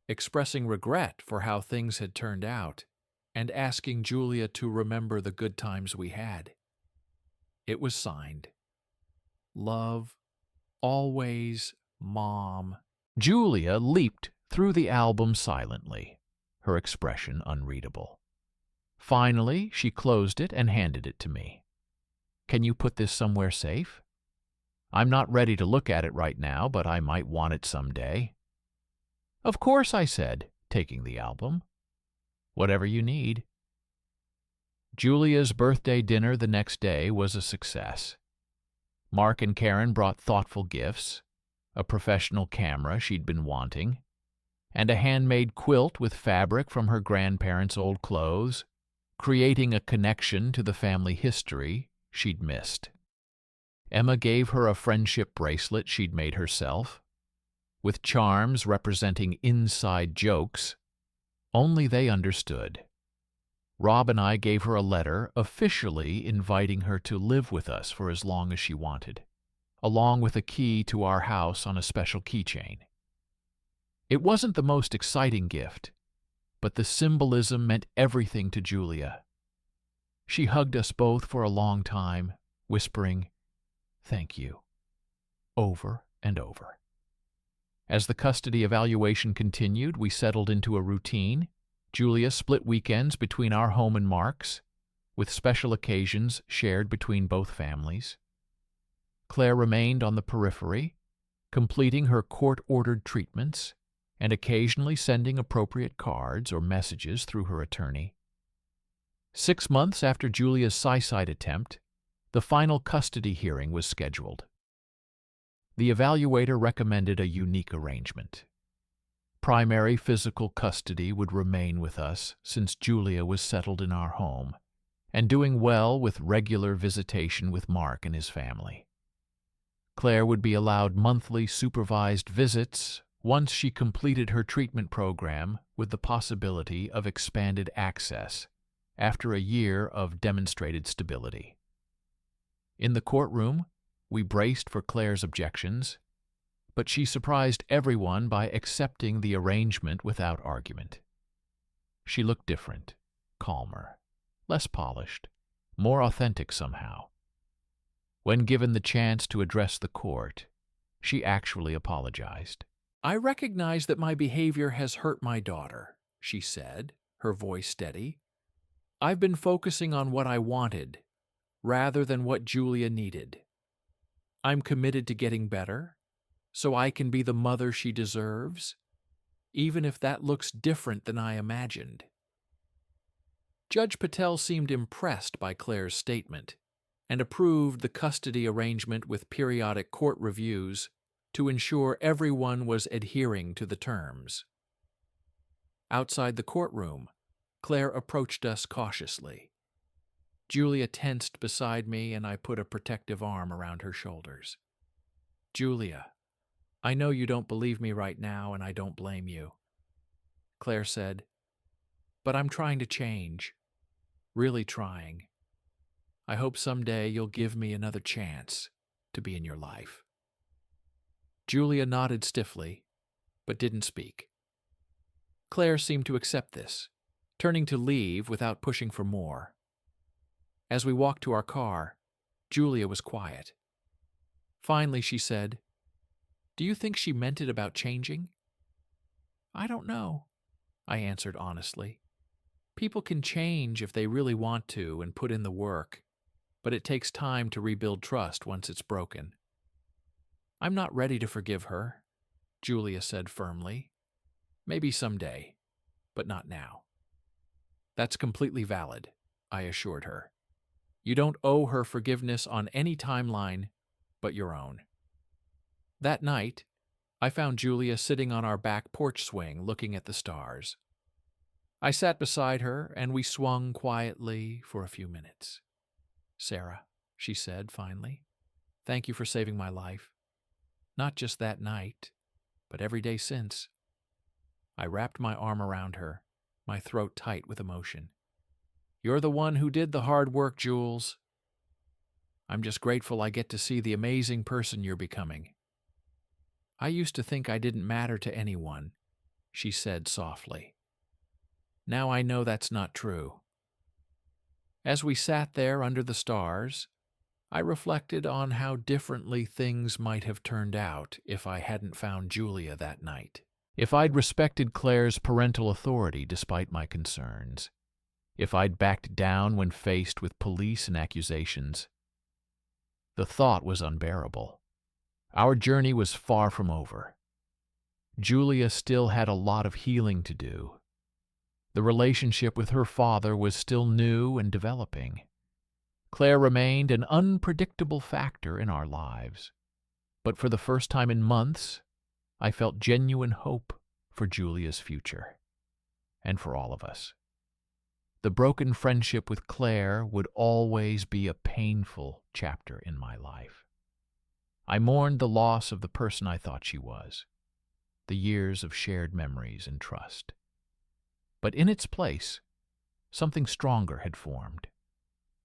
[SPEAKER 1] expressing regret for how things had turned out and asking Julia to remember the good times we had. It was signed, Love, always, Mom. Julia leaped through the album silently, her expression unreadable. Finally, she closed it and handed it to me. Can you put this somewhere safe? I'm not ready to look at it right now, but I might want it someday. Of course, I said, taking the album. Whatever you need. Julia's birthday dinner the next day was a success. Mark and Karen brought thoughtful gifts, a professional camera she'd been wanting, and a handmade quilt with fabric from her grandparents' old clothes, creating a connection to the family history she'd missed. Emma gave her a friendship bracelet she'd made herself, with charms representing inside jokes only they understood. Rob and I gave her a letter officially inviting her to live with us for as long as she wanted, along with a key to our house on a special keychain. It wasn't the most exciting gift, but the symbolism meant everything to Julia. She hugged us both for a long time, whispering, "Thank you," over and over. As the custody evaluation continued, we settled into a routine. Julia split weekends between our home and Mark's, with special occasions shared between both families. Claire remained on the periphery, completing her court-ordered treatments and occasionally sending appropriate cards or messages through her attorney. 6 months after Julia's suicide attempt, the final custody hearing was scheduled. The evaluator recommended a unique arrangement. Primary physical custody would remain with us since Julia was settled in our home and doing well with regular visitation with Mark and his family. Claire would be allowed monthly supervised visits once she completed her treatment program with the possibility of expanded access after a year of demonstrated stability. In the courtroom, we braced for Claire's objections, but she surprised everyone by accepting the arrangement without argument. She looked different, calmer, less polished, more authentic somehow. When given the chance to address the court, she actually apologized. I recognize that my behavior has hurt my daughter, she said, her voice steady. I've been focusing on what I wanted, rather than what Julia needed. I'm committed to getting better, so I can be the mother she deserves, even if that looks different than I imagined. Judge Patel seemed impressed by Claire's statement and approved the custody arrangement with periodic court reviews to ensure everyone was adhering to the terms. Outside the courtroom, Claire approached us cautiously. Julia tensed beside me, and I put a protective arm around her shoulders. Julia, I know you don't believe me right now, and I don't blame you. Claire said, but I'm trying to change. Really trying. I hope someday you'll give me another chance to be in your life. Julia nodded stiffly, but didn't speak. Claire seemed to accept this, turning to leave without pushing for more. As we walked to our car, Julia was quiet. Finally, she said, "Do you think she meant it about changing?" "I don't know," I answered honestly. "People can change if they really want to and put in the work, but it takes time to rebuild trust once it's broken." "I'm not ready to forgive her," Julia said firmly. "Maybe someday." but not now. That's completely valid, I assured her. You don't owe her forgiveness on any timeline but your own. That night, I found Julia sitting on our back porch swing looking at the stars. I sat beside her and we swung quietly for a few minutes. "Sarah," she said finally, "thank you for saving my life. Not just that night, but every day since." I wrapped my arm around her, my throat tight with emotion. "You're the one who did the hard work, Jules. I'm just grateful I get to see the amazing person you're becoming." "I used to think I didn't matter to anyone," she said softly. "Now I know that's not true." As we sat there under the stars, I reflected on how differently things might have turned out if I hadn't found Julia that night. If I'd respected Claire's parental authority despite my concerns. If I'd backed down when faced with police and accusations. The thought was unbearable. Our journey was far from over. Julia still had a lot of healing to do. The relationship with her father was still new and developing. Claire remained an unpredictable factor in our lives. But for the first time in months, I felt genuine hope for Julia's future, and for all of us. The broken friendship with Claire would always be a painful chapter in my life. I mourned the loss of the person I thought she was, the years of shared memories and trust. But in its place, something stronger had formed.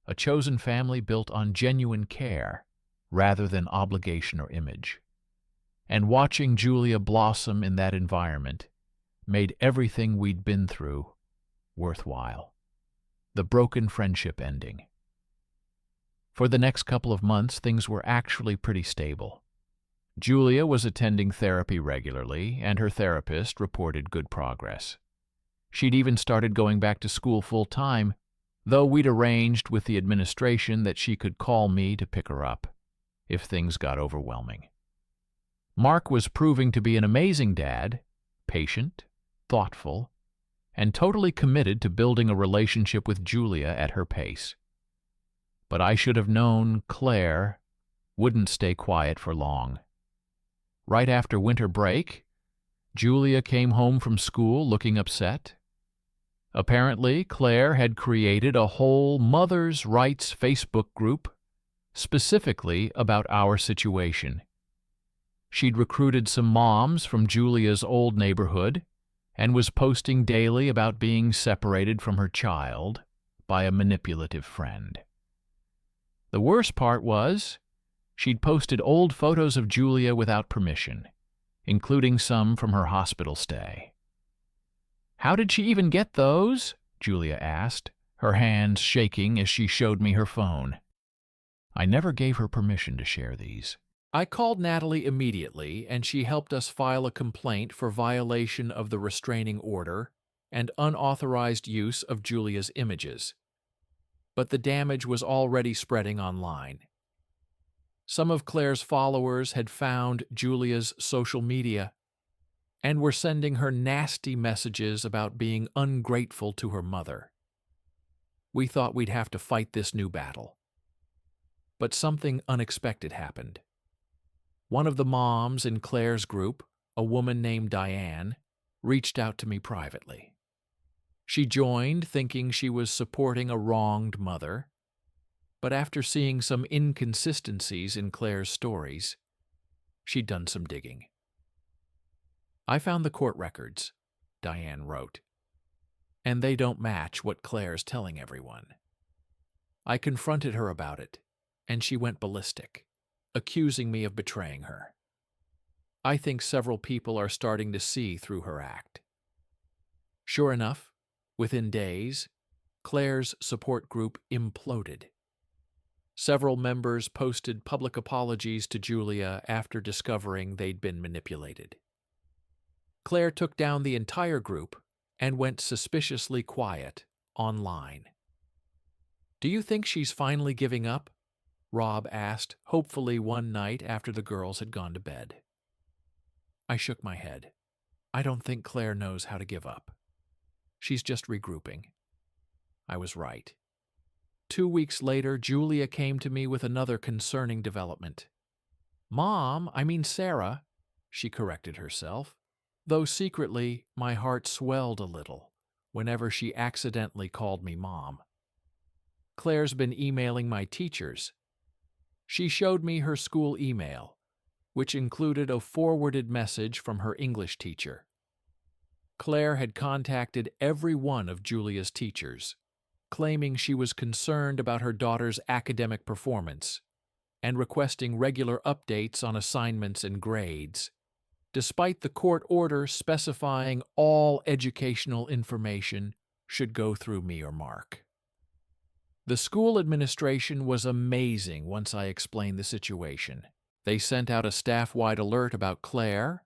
[SPEAKER 1] A chosen family built on genuine care rather than obligation or image. And watching Julia blossom in that environment made everything we'd been through worthwhile. The broken friendship ending. For the next couple of months, things were actually pretty stable. Julia was attending therapy regularly, and her therapist reported good progress. She'd even started going back to school full-time, though we'd arranged with the administration that she could call me to pick her up if things got overwhelming. Mark was proving to be an amazing dad, patient, thoughtful, and totally committed to building a relationship with Julia at her pace. But I should have known Claire wouldn't stay quiet for long. Right after winter break, Julia came home from school looking upset. Apparently, Claire had created a whole Mother's Rights Facebook group specifically about our situation. She'd recruited some moms from Julia's old neighborhood and was posting daily about being separated from her child by a manipulative friend. The worst part was, she'd posted old photos of Julia without permission, including some from her hospital stay. "How did she even get those?" Julia asked, her hands shaking as she showed me her phone. I never gave her permission to share these. I called Natalie immediately, and she helped us file a complaint for violation of the restraining order and unauthorized use of Julia's images. But the damage was already spreading online. Some of Claire's followers had found Julia's social media and were sending her nasty messages about being ungrateful to her mother. We thought we'd have to fight this new battle. But something unexpected happened. One of the moms in Claire's group, a woman named Diane, reached out to me privately. She joined thinking she was supporting a wronged mother, but after seeing some inconsistencies in Claire's stories, she'd done some digging. "I found the court records," Diane wrote, "and they don't match what Claire's telling everyone." I confronted her about it, and she went ballistic, accusing me of betraying her. I think several people are starting to see through her act. Sure enough, within days, Claire's support group imploded. Several members posted public apologies to Julia after discovering they'd been manipulated. Claire took down the entire group and went suspiciously quiet online. "Do you think she's finally giving up?" Rob asked hopefully one night after the girls had gone to bed. I shook my head. I don't think Claire knows how to give up. She's just regrouping. I was right. 2 weeks later, Julia came to me with another concerning development. Mom, I mean Sarah, she corrected herself, though secretly my heart swelled a little whenever she accidentally called me Mom. Claire's been emailing my teachers. She showed me her school email, which included a forwarded message from her English teacher. Claire had contacted every one of Julia's teachers, claiming she was concerned about her daughter's academic performance and requesting regular updates on assignments and grades, despite the court order specifying all educational information should go through me or Mark. The school administration was amazing once I explained the situation. They sent out a staff-wide alert about Claire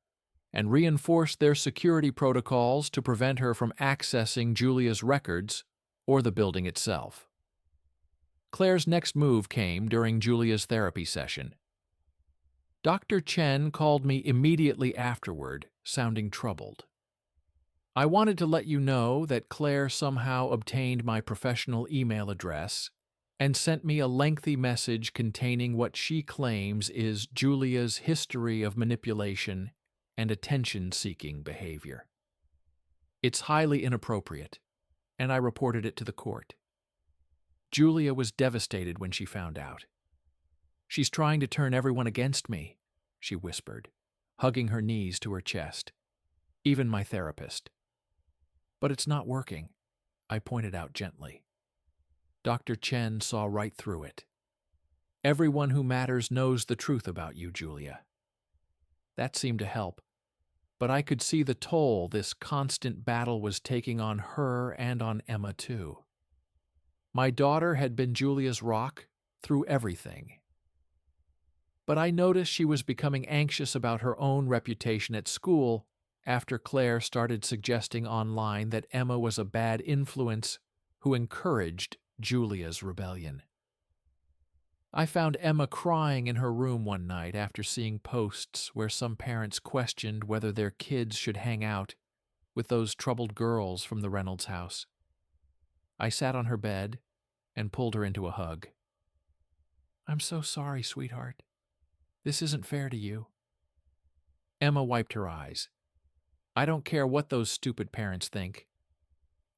[SPEAKER 1] and reinforced their security protocols to prevent her from accessing Julia's records or the building itself. Claire's next move came during Julia's therapy session. Dr. Chen called me immediately afterward, sounding troubled. I wanted to let you know that Claire somehow obtained my professional email address and sent me a lengthy message containing what she claims is Julia's history of manipulation and attention-seeking behavior. It's highly inappropriate, and I reported it to the court. Julia was devastated when she found out. She's trying to turn everyone against me, she whispered, hugging her knees to her chest, even my therapist. But it's not working, I pointed out gently. Dr. Chen saw right through it. Everyone who matters knows the truth about you, Julia. That seemed to help, but I could see the toll this constant battle was taking on her and on Emma, too. My daughter had been Julia's rock through everything. But I noticed she was becoming anxious about her own reputation at school after Claire started suggesting online that Emma was a bad influence who encouraged Julia's rebellion. I found Emma crying in her room one night after seeing posts where some parents questioned whether their kids should hang out with those troubled girls from the Reynolds house. I sat on her bed and pulled her into a hug. I'm so sorry, sweetheart. This isn't fair to you. Emma wiped her eyes. I don't care what those stupid parents think.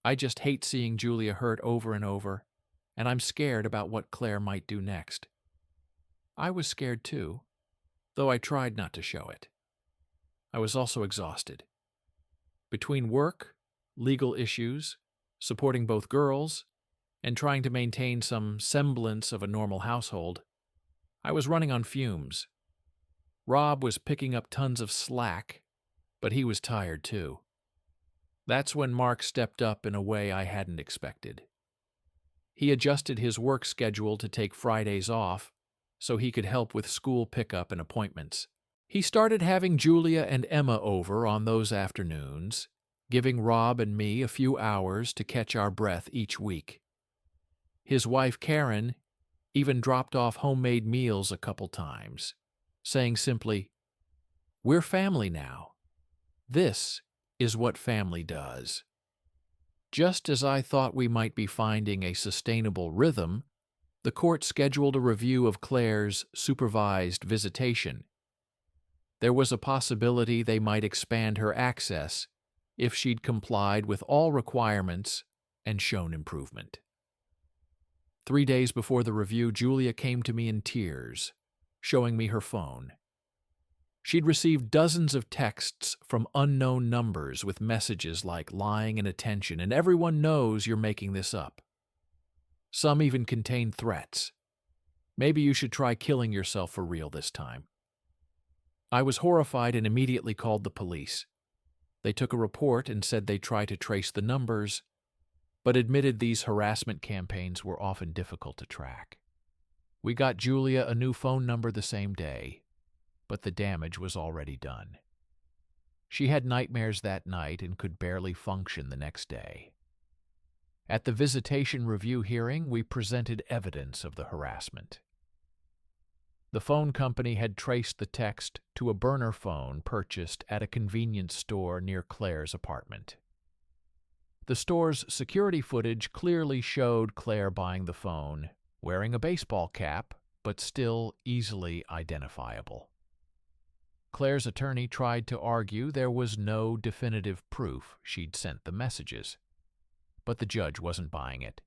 [SPEAKER 1] I just hate seeing Julia hurt over and over, and I'm scared about what Claire might do next. I was scared too, though I tried not to show it. I was also exhausted. Between work, legal issues, supporting both girls, and trying to maintain some semblance of a normal household, I was running on fumes. Rob was picking up tons of slack, but he was tired too. That's when Mark stepped up in a way I hadn't expected. He adjusted his work schedule to take Fridays off so he could help with school pickup and appointments. He started having Julia and Emma over on those afternoons, giving Rob and me a few hours to catch our breath each week. His wife, Karen, even dropped off homemade meals a couple times, saying simply, "We're family now. This is what family does." Just as I thought we might be finding a sustainable rhythm, the court scheduled a review of Claire's supervised visitation. There was a possibility they might expand her access if she'd complied with all requirements and shown improvement. 3 days before the review, Julia came to me in tears, showing me her phone. She'd received dozens of texts from unknown numbers with messages like lying inattention and everyone knows you're making this up. Some even contained threats. Maybe you should try killing yourself for real this time. I was horrified and immediately called the police. They took a report and said they'd try to trace the numbers, but admitted these harassment campaigns were often difficult to track. We got Julia a new phone number the same day, but the damage was already done. She had nightmares that night and could barely function the next day. At the visitation review hearing, we presented evidence of the harassment. The phone company had traced the text to a burner phone purchased at a convenience store near Claire's apartment. The store's security footage clearly showed Claire buying the phone, wearing a baseball cap, but still easily identifiable. Claire's attorney tried to argue there was no definitive proof she'd sent the messages, but the judge wasn't buying it.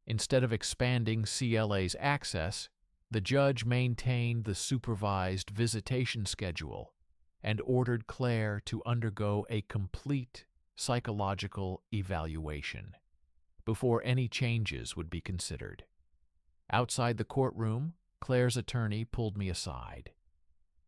[SPEAKER 1] Instead of expanding CLA's access, the judge maintained the supervised visitation schedule and ordered Claire to undergo a complete psychological evaluation before any changes would be considered. Outside the courtroom, Claire's attorney pulled me aside.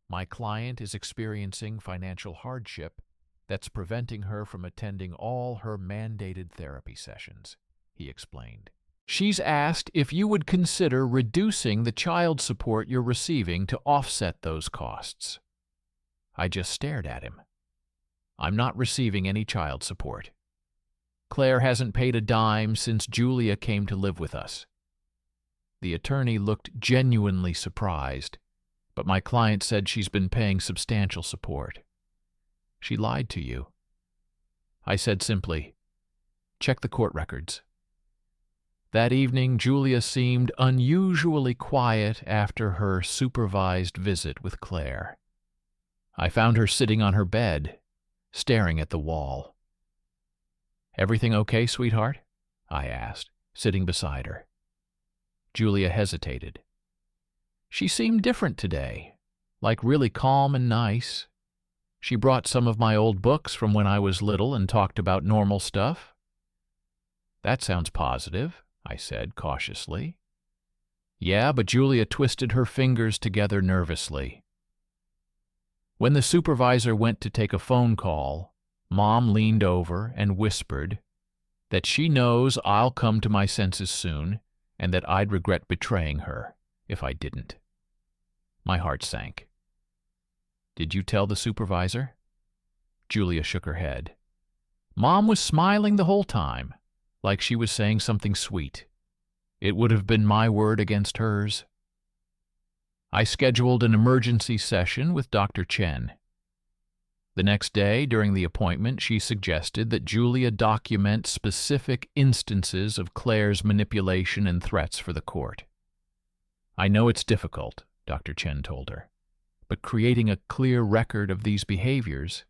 [SPEAKER 1] My client is experiencing financial hardship that's preventing her from attending all her mandated therapy sessions, he explained. She's asked if you would consider reducing the child support you're receiving to offset those costs. I just stared at him. I'm not receiving any child support. Claire hasn't paid a dime since Julia came to live with us. The attorney looked genuinely surprised, but my client said she's been paying substantial support. She lied to you. I said simply, check the court records. That evening, Julia seemed unusually quiet after her supervised visit with Claire. I found her sitting on her bed, staring at the wall. Everything okay, sweetheart? I asked, sitting beside her. Julia hesitated. She seemed different today, like really calm and nice. She brought some of my old books from when I was little and talked about normal stuff. That sounds positive, I said cautiously. Yeah, but Julia twisted her fingers together nervously. When the supervisor went to take a phone call, Mom leaned over and whispered that she knows I'll come to my senses soon and that I'd regret betraying her if I didn't. My heart sank. Did you tell the supervisor? Julia shook her head. Mom was smiling the whole time, like she was saying something sweet. It would have been my word against hers. I scheduled an emergency session with Dr. Chen. The next day, during the appointment, she suggested that Julia document specific instances of Claire's manipulation and threats for the court. I know it's difficult, Dr. Chen told her, but creating a clear record of these behaviors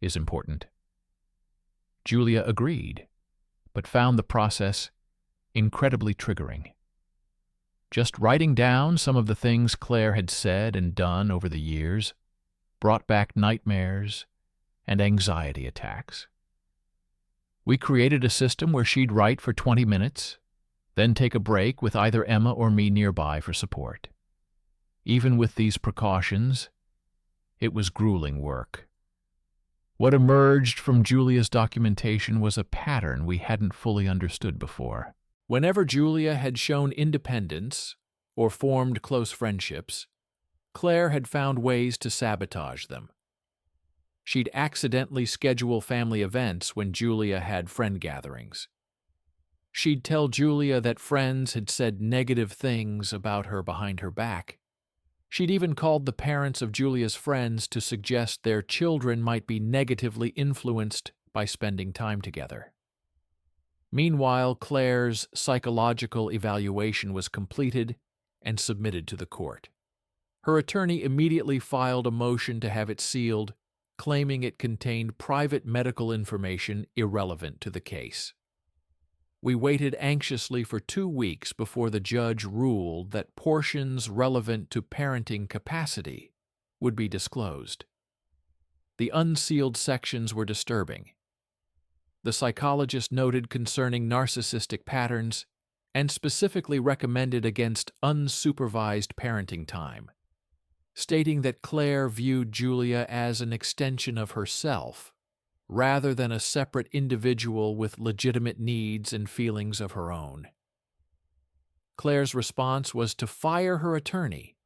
[SPEAKER 1] is important. Julia agreed, but found the process incredibly triggering. Just writing down some of the things Claire had said and done over the years brought back nightmares and anxiety attacks. We created a system where she'd write for 20 minutes, then take a break with either Emma or me nearby for support. Even with these precautions, it was grueling work. What emerged from Julia's documentation was a pattern we hadn't fully understood before. Whenever Julia had shown independence or formed close friendships, Claire had found ways to sabotage them. She'd accidentally schedule family events when Julia had friend gatherings. She'd tell Julia that friends had said negative things about her behind her back. She'd even called the parents of Julia's friends to suggest their children might be negatively influenced by spending time together. Meanwhile, Claire's psychological evaluation was completed and submitted to the court. Her attorney immediately filed a motion to have it sealed, claiming it contained private medical information irrelevant to the case. We waited anxiously for 2 weeks before the judge ruled that portions relevant to parenting capacity would be disclosed. The unsealed sections were disturbing. The psychologist noted concerning narcissistic patterns and specifically recommended against unsupervised parenting time, stating that Claire viewed Julia as an extension of herself rather than a separate individual with legitimate needs and feelings of her own. Claire's response was to fire her attorney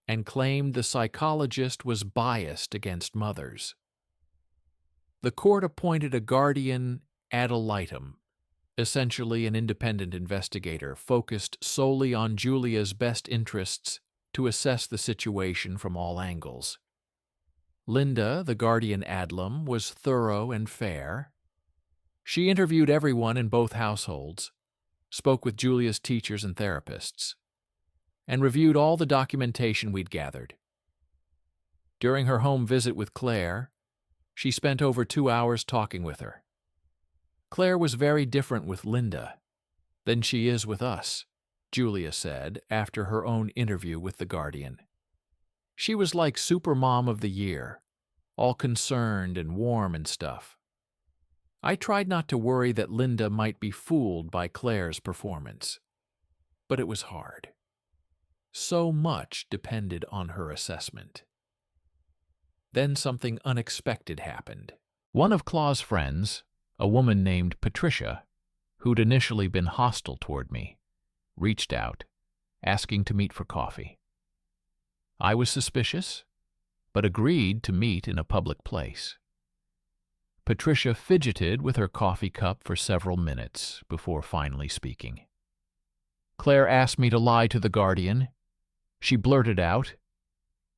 [SPEAKER 1] and claimed the psychologist was biased against mothers. The court appointed a guardian ad litem, essentially an independent investigator focused solely on Julia's best interests to assess the situation from all angles. Linda, the guardian ad litem, was thorough and fair. She interviewed everyone in both households, spoke with Julia's teachers and therapists, and reviewed all the documentation we'd gathered. During her home visit with Claire, she spent over 2 hours talking with her. Claire was very different with Linda than she is with us, Julia said after her own interview with The Guardian. She was like Supermom of the Year, all concerned and warm and stuff. I tried not to worry that Linda might be fooled by Claire's performance, but it was hard. So much depended on her assessment. Then something unexpected happened. One of Claw's friends, a woman named Patricia, who'd initially been hostile toward me, reached out, asking to meet for coffee. I was suspicious, but agreed to meet in a public place. Patricia fidgeted with her coffee cup for several minutes before finally speaking. Claire asked me to lie to The Guardian. She blurted out.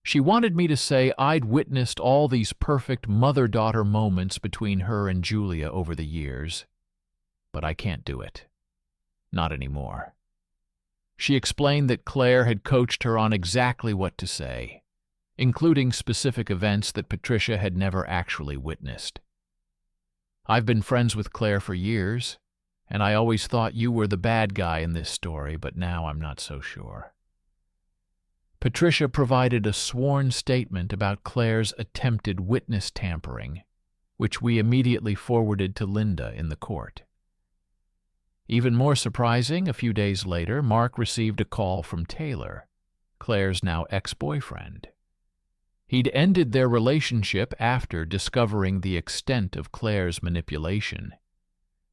[SPEAKER 1] She wanted me to say I'd witnessed all these perfect mother-daughter moments between her and Julia over the years, but I can't do it. Not anymore. She explained that Claire had coached her on exactly what to say, including specific events that Patricia had never actually witnessed. I've been friends with Claire for years, and I always thought you were the bad guy in this story, but now I'm not so sure. Patricia provided a sworn statement about Claire's attempted witness tampering, which we immediately forwarded to Linda in the court. Even more surprising, a few days later, Mark received a call from Taylor, Claire's now ex-boyfriend. He'd ended their relationship after discovering the extent of Claire's manipulation,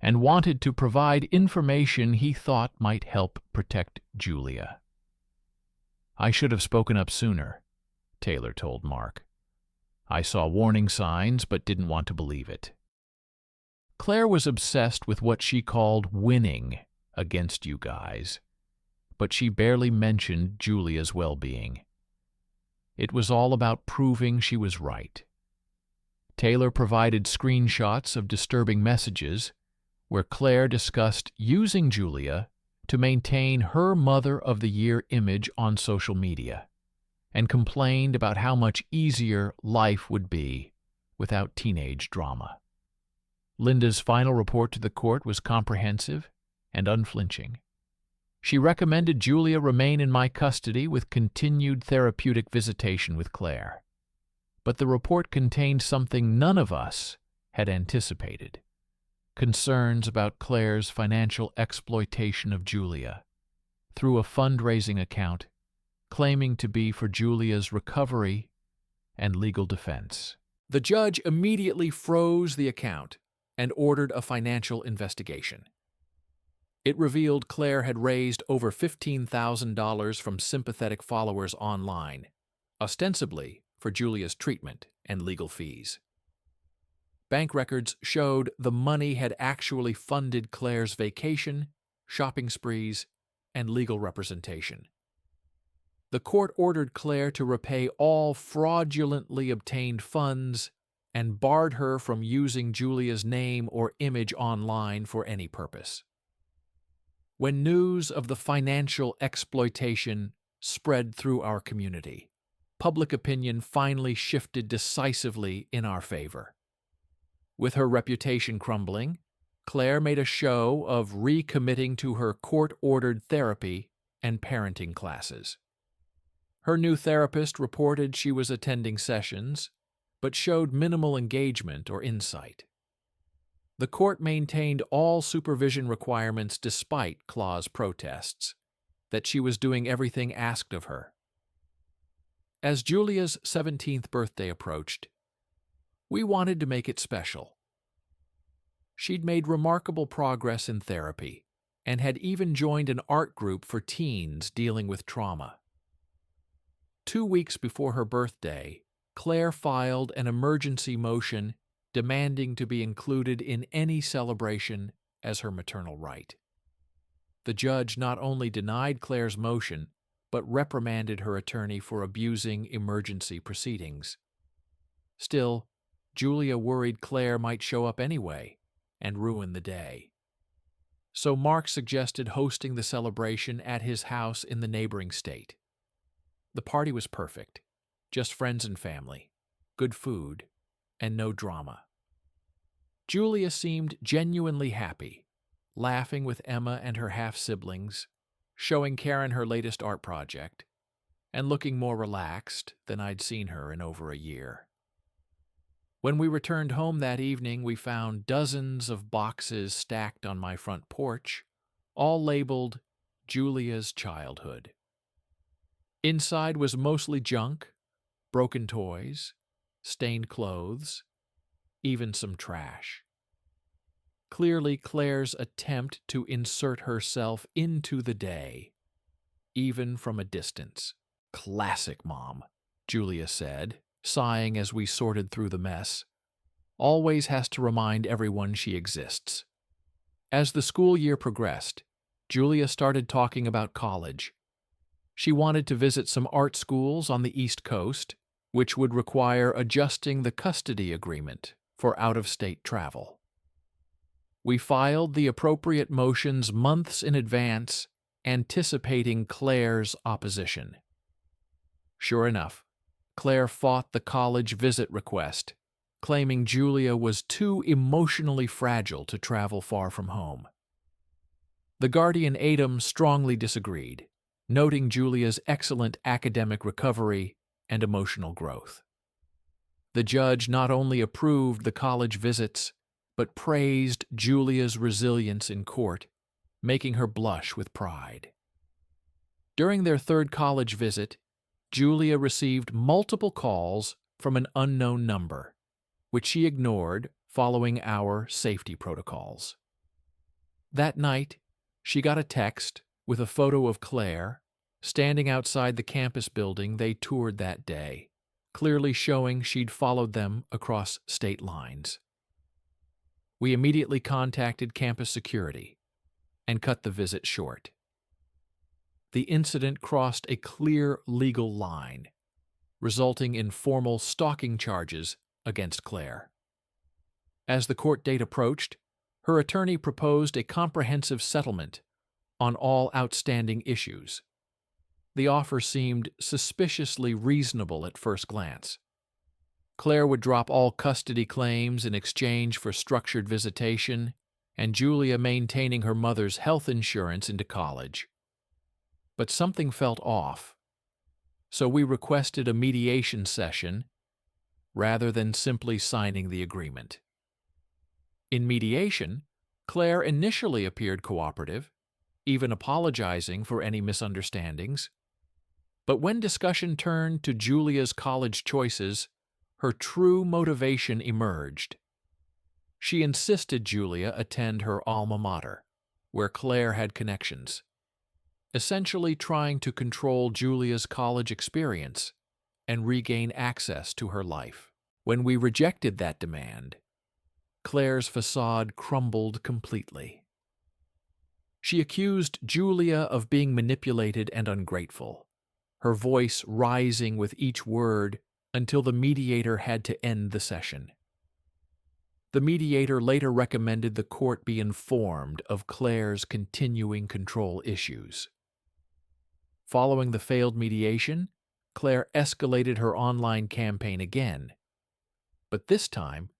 [SPEAKER 1] and wanted to provide information he thought might help protect Julia. I should have spoken up sooner, Taylor told Mark. I saw warning signs but didn't want to believe it. Claire was obsessed with what she called winning against you guys, but she barely mentioned Julia's well-being. It was all about proving she was right. Taylor provided screenshots of disturbing messages where Claire discussed using Julia to maintain her Mother of the Year image on social media, and complained about how much easier life would be without teenage drama. Linda's final report to the court was comprehensive and unflinching. She recommended Julia remain in my custody with continued therapeutic visitation with Claire. But the report contained something none of us had anticipated: concerns about Claire's financial exploitation of Julia through a fundraising account claiming to be for Julia's recovery and legal defense. The judge immediately froze the account and ordered a financial investigation. It revealed Claire had raised over $15,000 from sympathetic followers online, ostensibly for Julia's treatment and legal fees. Bank records showed the money had actually funded Claire's vacation, shopping sprees, and legal representation. The court ordered Claire to repay all fraudulently obtained funds and barred her from using Julia's name or image online for any purpose. When news of the financial exploitation spread through our community, public opinion finally shifted decisively in our favor. With her reputation crumbling, Claire made a show of recommitting to her court-ordered therapy and parenting classes. Her new therapist reported she was attending sessions, but showed minimal engagement or insight. The court maintained all supervision requirements despite Claw's protests, that she was doing everything asked of her. As Julia's 17th birthday approached, we wanted to make it special. She'd made remarkable progress in therapy and had even joined an art group for teens dealing with trauma. 2 weeks before her birthday, Claire filed an emergency motion demanding to be included in any celebration as her maternal right. The judge not only denied Claire's motion, but reprimanded her attorney for abusing emergency proceedings. Still, Julia worried Claire might show up anyway, and ruin the day. So Mark suggested hosting the celebration at his house in the neighboring state. The party was perfect, just friends and family, good food, and no drama. Julia seemed genuinely happy, laughing with Emma and her half-siblings, showing Karen her latest art project, and looking more relaxed than I'd seen her in over a year. When we returned home that evening, we found dozens of boxes stacked on my front porch, all labeled Julia's childhood. Inside was mostly junk, broken toys, stained clothes, even some trash. Clearly Claire's attempt to insert herself into the day, even from a distance. "Classic Mom," Julia said, sighing as we sorted through the mess. "Always has to remind everyone she exists." As the school year progressed, Julia started talking about college. She wanted to visit some art schools on the East Coast, which would require adjusting the custody agreement for out-of-state travel. We filed the appropriate motions months in advance, anticipating Claire's opposition. Sure enough, Claire fought the college visit request, claiming Julia was too emotionally fragile to travel far from home. The guardian Adam strongly disagreed, noting Julia's excellent academic recovery and emotional growth. The judge not only approved the college visits, but praised Julia's resilience in court, making her blush with pride. During their third college visit, Julia received multiple calls from an unknown number, which she ignored following our safety protocols. That night, she got a text with a photo of Claire standing outside the campus building they toured that day, clearly showing she'd followed them across state lines. We immediately contacted campus security and cut the visit short. The incident crossed a clear legal line, resulting in formal stalking charges against Claire. As the court date approached, her attorney proposed a comprehensive settlement on all outstanding issues. The offer seemed suspiciously reasonable at first glance. Claire would drop all custody claims in exchange for structured visitation, and Julia maintaining her mother's health insurance into college. But something felt off, so we requested a mediation session rather than simply signing the agreement. In mediation, Claire initially appeared cooperative, even apologizing for any misunderstandings. But when discussion turned to Julia's college choices, her true motivation emerged. She insisted Julia attend her alma mater, where Claire had connections, essentially trying to control Julia's college experience and regain access to her life. When we rejected that demand, Claire's facade crumbled completely. She accused Julia of being manipulated and ungrateful, her voice rising with each word until the mediator had to end the session. The mediator later recommended the court be informed of Claire's continuing control issues. Following the failed mediation, Claire escalated her online campaign again. But this time,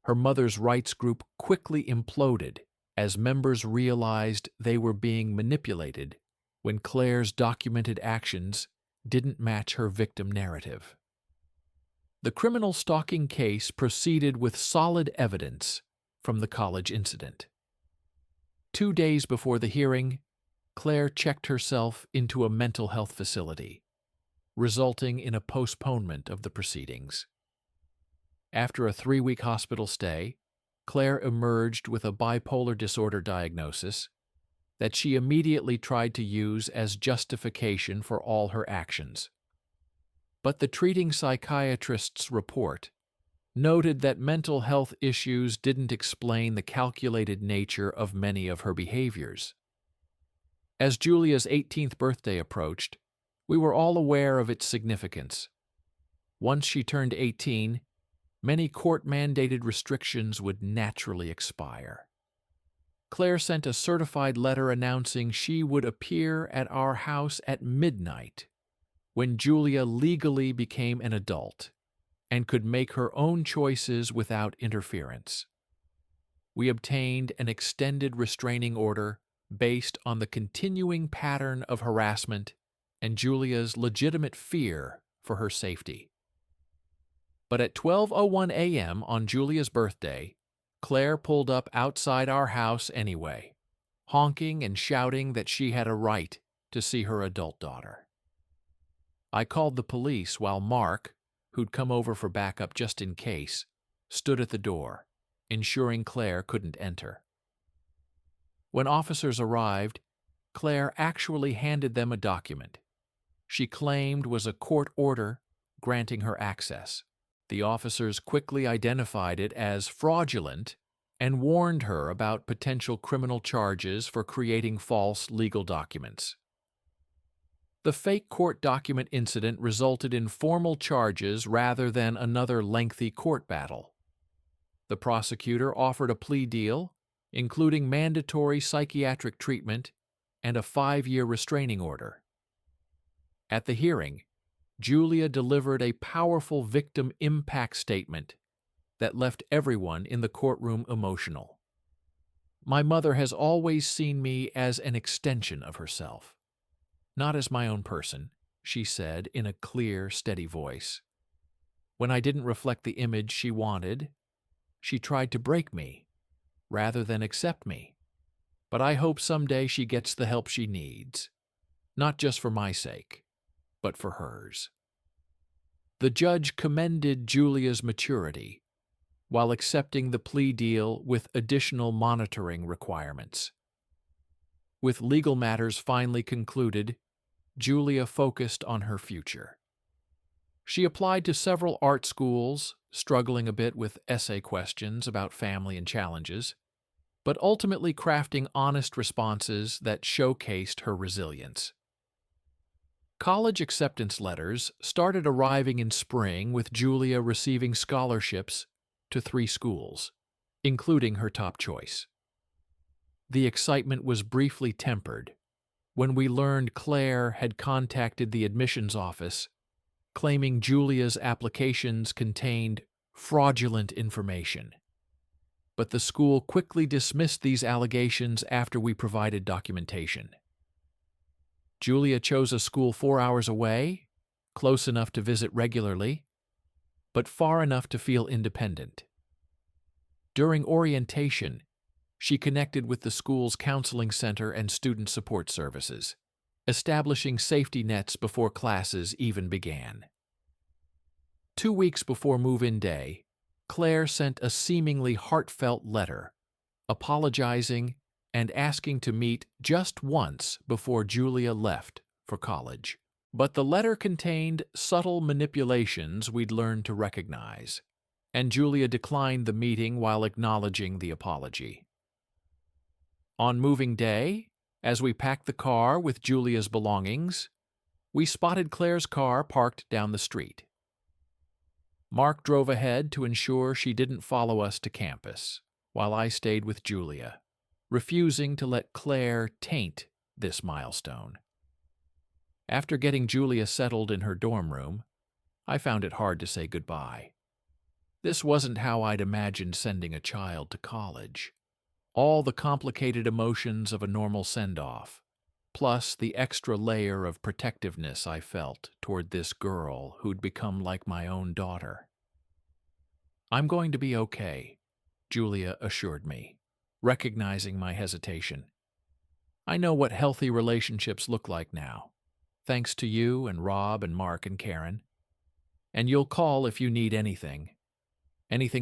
[SPEAKER 1] her mother's rights group quickly imploded as members realized they were being manipulated when Claire's documented actions didn't match her victim narrative. The criminal stalking case proceeded with solid evidence from the college incident. 2 days before the hearing, Claire checked herself into a mental health facility, resulting in a postponement of the proceedings. After a 3-week hospital stay, Claire emerged with a bipolar disorder diagnosis that she immediately tried to use as justification for all her actions. But the treating psychiatrist's report noted that mental health issues didn't explain the calculated nature of many of her behaviors. As Julia's 18th birthday approached, we were all aware of its significance. Once she turned 18, many court-mandated restrictions would naturally expire. Claire sent a certified letter announcing she would appear at our house at midnight, when Julia legally became an adult and could make her own choices without interference. We obtained an extended restraining order based on the continuing pattern of harassment and Julia's legitimate fear for her safety. But at 12:01 a.m. on Julia's birthday, Claire pulled up outside our house anyway, honking and shouting that she had a right to see her adult daughter. I called the police while Mark, who'd come over for backup just in case, stood at the door, ensuring Claire couldn't enter. When officers arrived, Claire actually handed them a document she claimed was a court order granting her access. The officers quickly identified it as fraudulent and warned her about potential criminal charges for creating false legal documents. The fake court document incident resulted in formal charges rather than another lengthy court battle. The prosecutor offered a plea deal, including mandatory psychiatric treatment and a 5-year restraining order. At the hearing, Julia delivered a powerful victim impact statement that left everyone in the courtroom emotional. My mother has always seen me as an extension of herself, not as my own person, she said in a clear, steady voice. When I didn't reflect the image she wanted, she tried to break me rather than accept me. But I hope someday she gets the help she needs, not just for my sake, but for hers. The judge commended Julia's maturity while accepting the plea deal with additional monitoring requirements. With legal matters finally concluded, Julia focused on her future. She applied to several art schools, struggling a bit with essay questions about family and challenges, but ultimately crafting honest responses that showcased her resilience. College acceptance letters started arriving in spring, with Julia receiving scholarships to 3 schools, including her top choice. The excitement was briefly tempered when we learned Claire had contacted the admissions office, claiming Julia's applications contained fraudulent information. But the school quickly dismissed these allegations after we provided documentation. Julia chose a school 4 hours away, close enough to visit regularly, but far enough to feel independent. During orientation, she connected with the school's counseling center and student support services, establishing safety nets before classes even began. 2 weeks before move-in day, Claire sent a seemingly heartfelt letter, apologizing and asking to meet just once before Julia left for college. But the letter contained subtle manipulations we'd learned to recognize, and Julia declined the meeting while acknowledging the apology. On moving day, as we packed the car with Julia's belongings, we spotted Claire's car parked down the street. Mark drove ahead to ensure she didn't follow us to campus, while I stayed with Julia, refusing to let Claire taint this milestone. After getting Julia settled in her dorm room, I found it hard to say goodbye. This wasn't how I'd imagined sending a child to college. All the complicated emotions of a normal send-off, plus the extra layer of protectiveness I felt toward this girl who'd become like my own daughter. "I'm going to be okay," Julia assured me, recognizing my hesitation. "I know what healthy relationships look like now, thanks to you and Rob and Mark and Karen. And you'll call if you need anything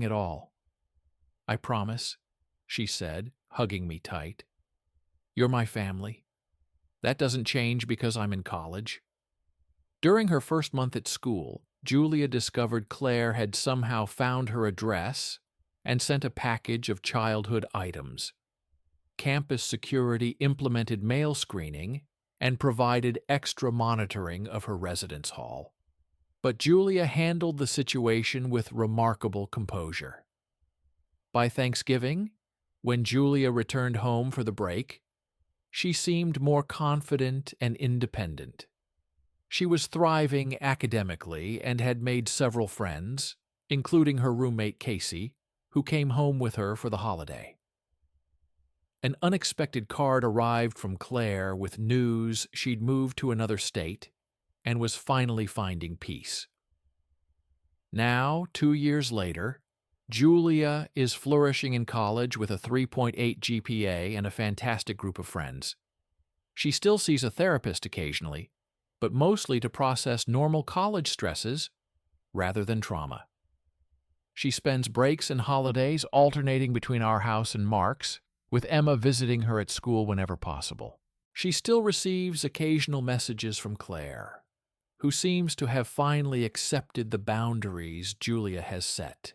[SPEAKER 1] at all. I promise," she said, hugging me tight. "You're my family. That doesn't change because I'm in college." During her first month at school, Julia discovered Claire had somehow found her address and sent a package of childhood items. Campus security implemented mail screening and provided extra monitoring of her residence hall. But Julia handled the situation with remarkable composure. By Thanksgiving, When Julia returned home for the break, she seemed more confident and independent. She was thriving academically and had made several friends, including her roommate Casey, who came home with her for the holiday. An unexpected card arrived from Claire with news she'd moved to another state and was finally finding peace. Now, 2 years later, Julia is flourishing in college with a 3.8 GPA and a fantastic group of friends. She still sees a therapist occasionally, but mostly to process normal college stresses rather than trauma. She spends breaks and holidays alternating between our house and Mark's, with Emma visiting her at school whenever possible. She still receives occasional messages from Claire, who seems to have finally accepted the boundaries Julia has set.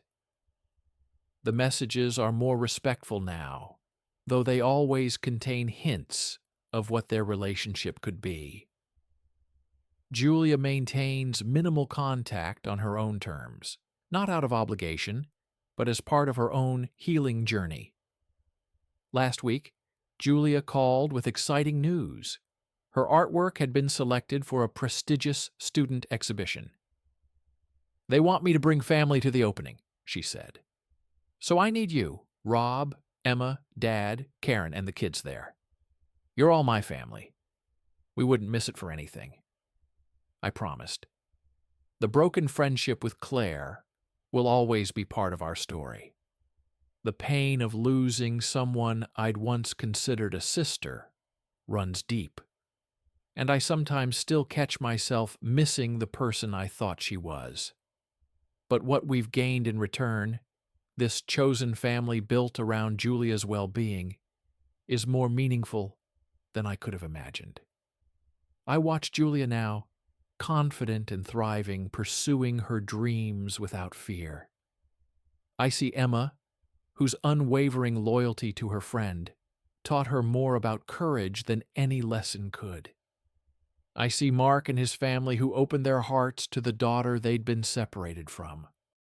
[SPEAKER 1] The messages are more respectful now, though they always contain hints of what their relationship could be. Julia maintains minimal contact on her own terms, not out of obligation, but as part of her own healing journey. Last week, Julia called with exciting news. Her artwork had been selected for a prestigious student exhibition. "They want me to bring family to the opening," she said. "So I need you, Rob, Emma, Dad, Karen, and the kids there. You're all my family. We wouldn't miss it for anything." I promised. The broken friendship with Claire will always be part of our story. The pain of losing someone I'd once considered a sister runs deep, and I sometimes still catch myself missing the person I thought she was. But what we've gained in return, this chosen family built around Julia's well-being, is more meaningful than I could have imagined. I watch Julia now, confident and thriving, pursuing her dreams without fear. I see Emma, whose unwavering loyalty to her friend taught her more about courage than any lesson could. I see Mark and his family who opened their hearts to the daughter they'd been separated from.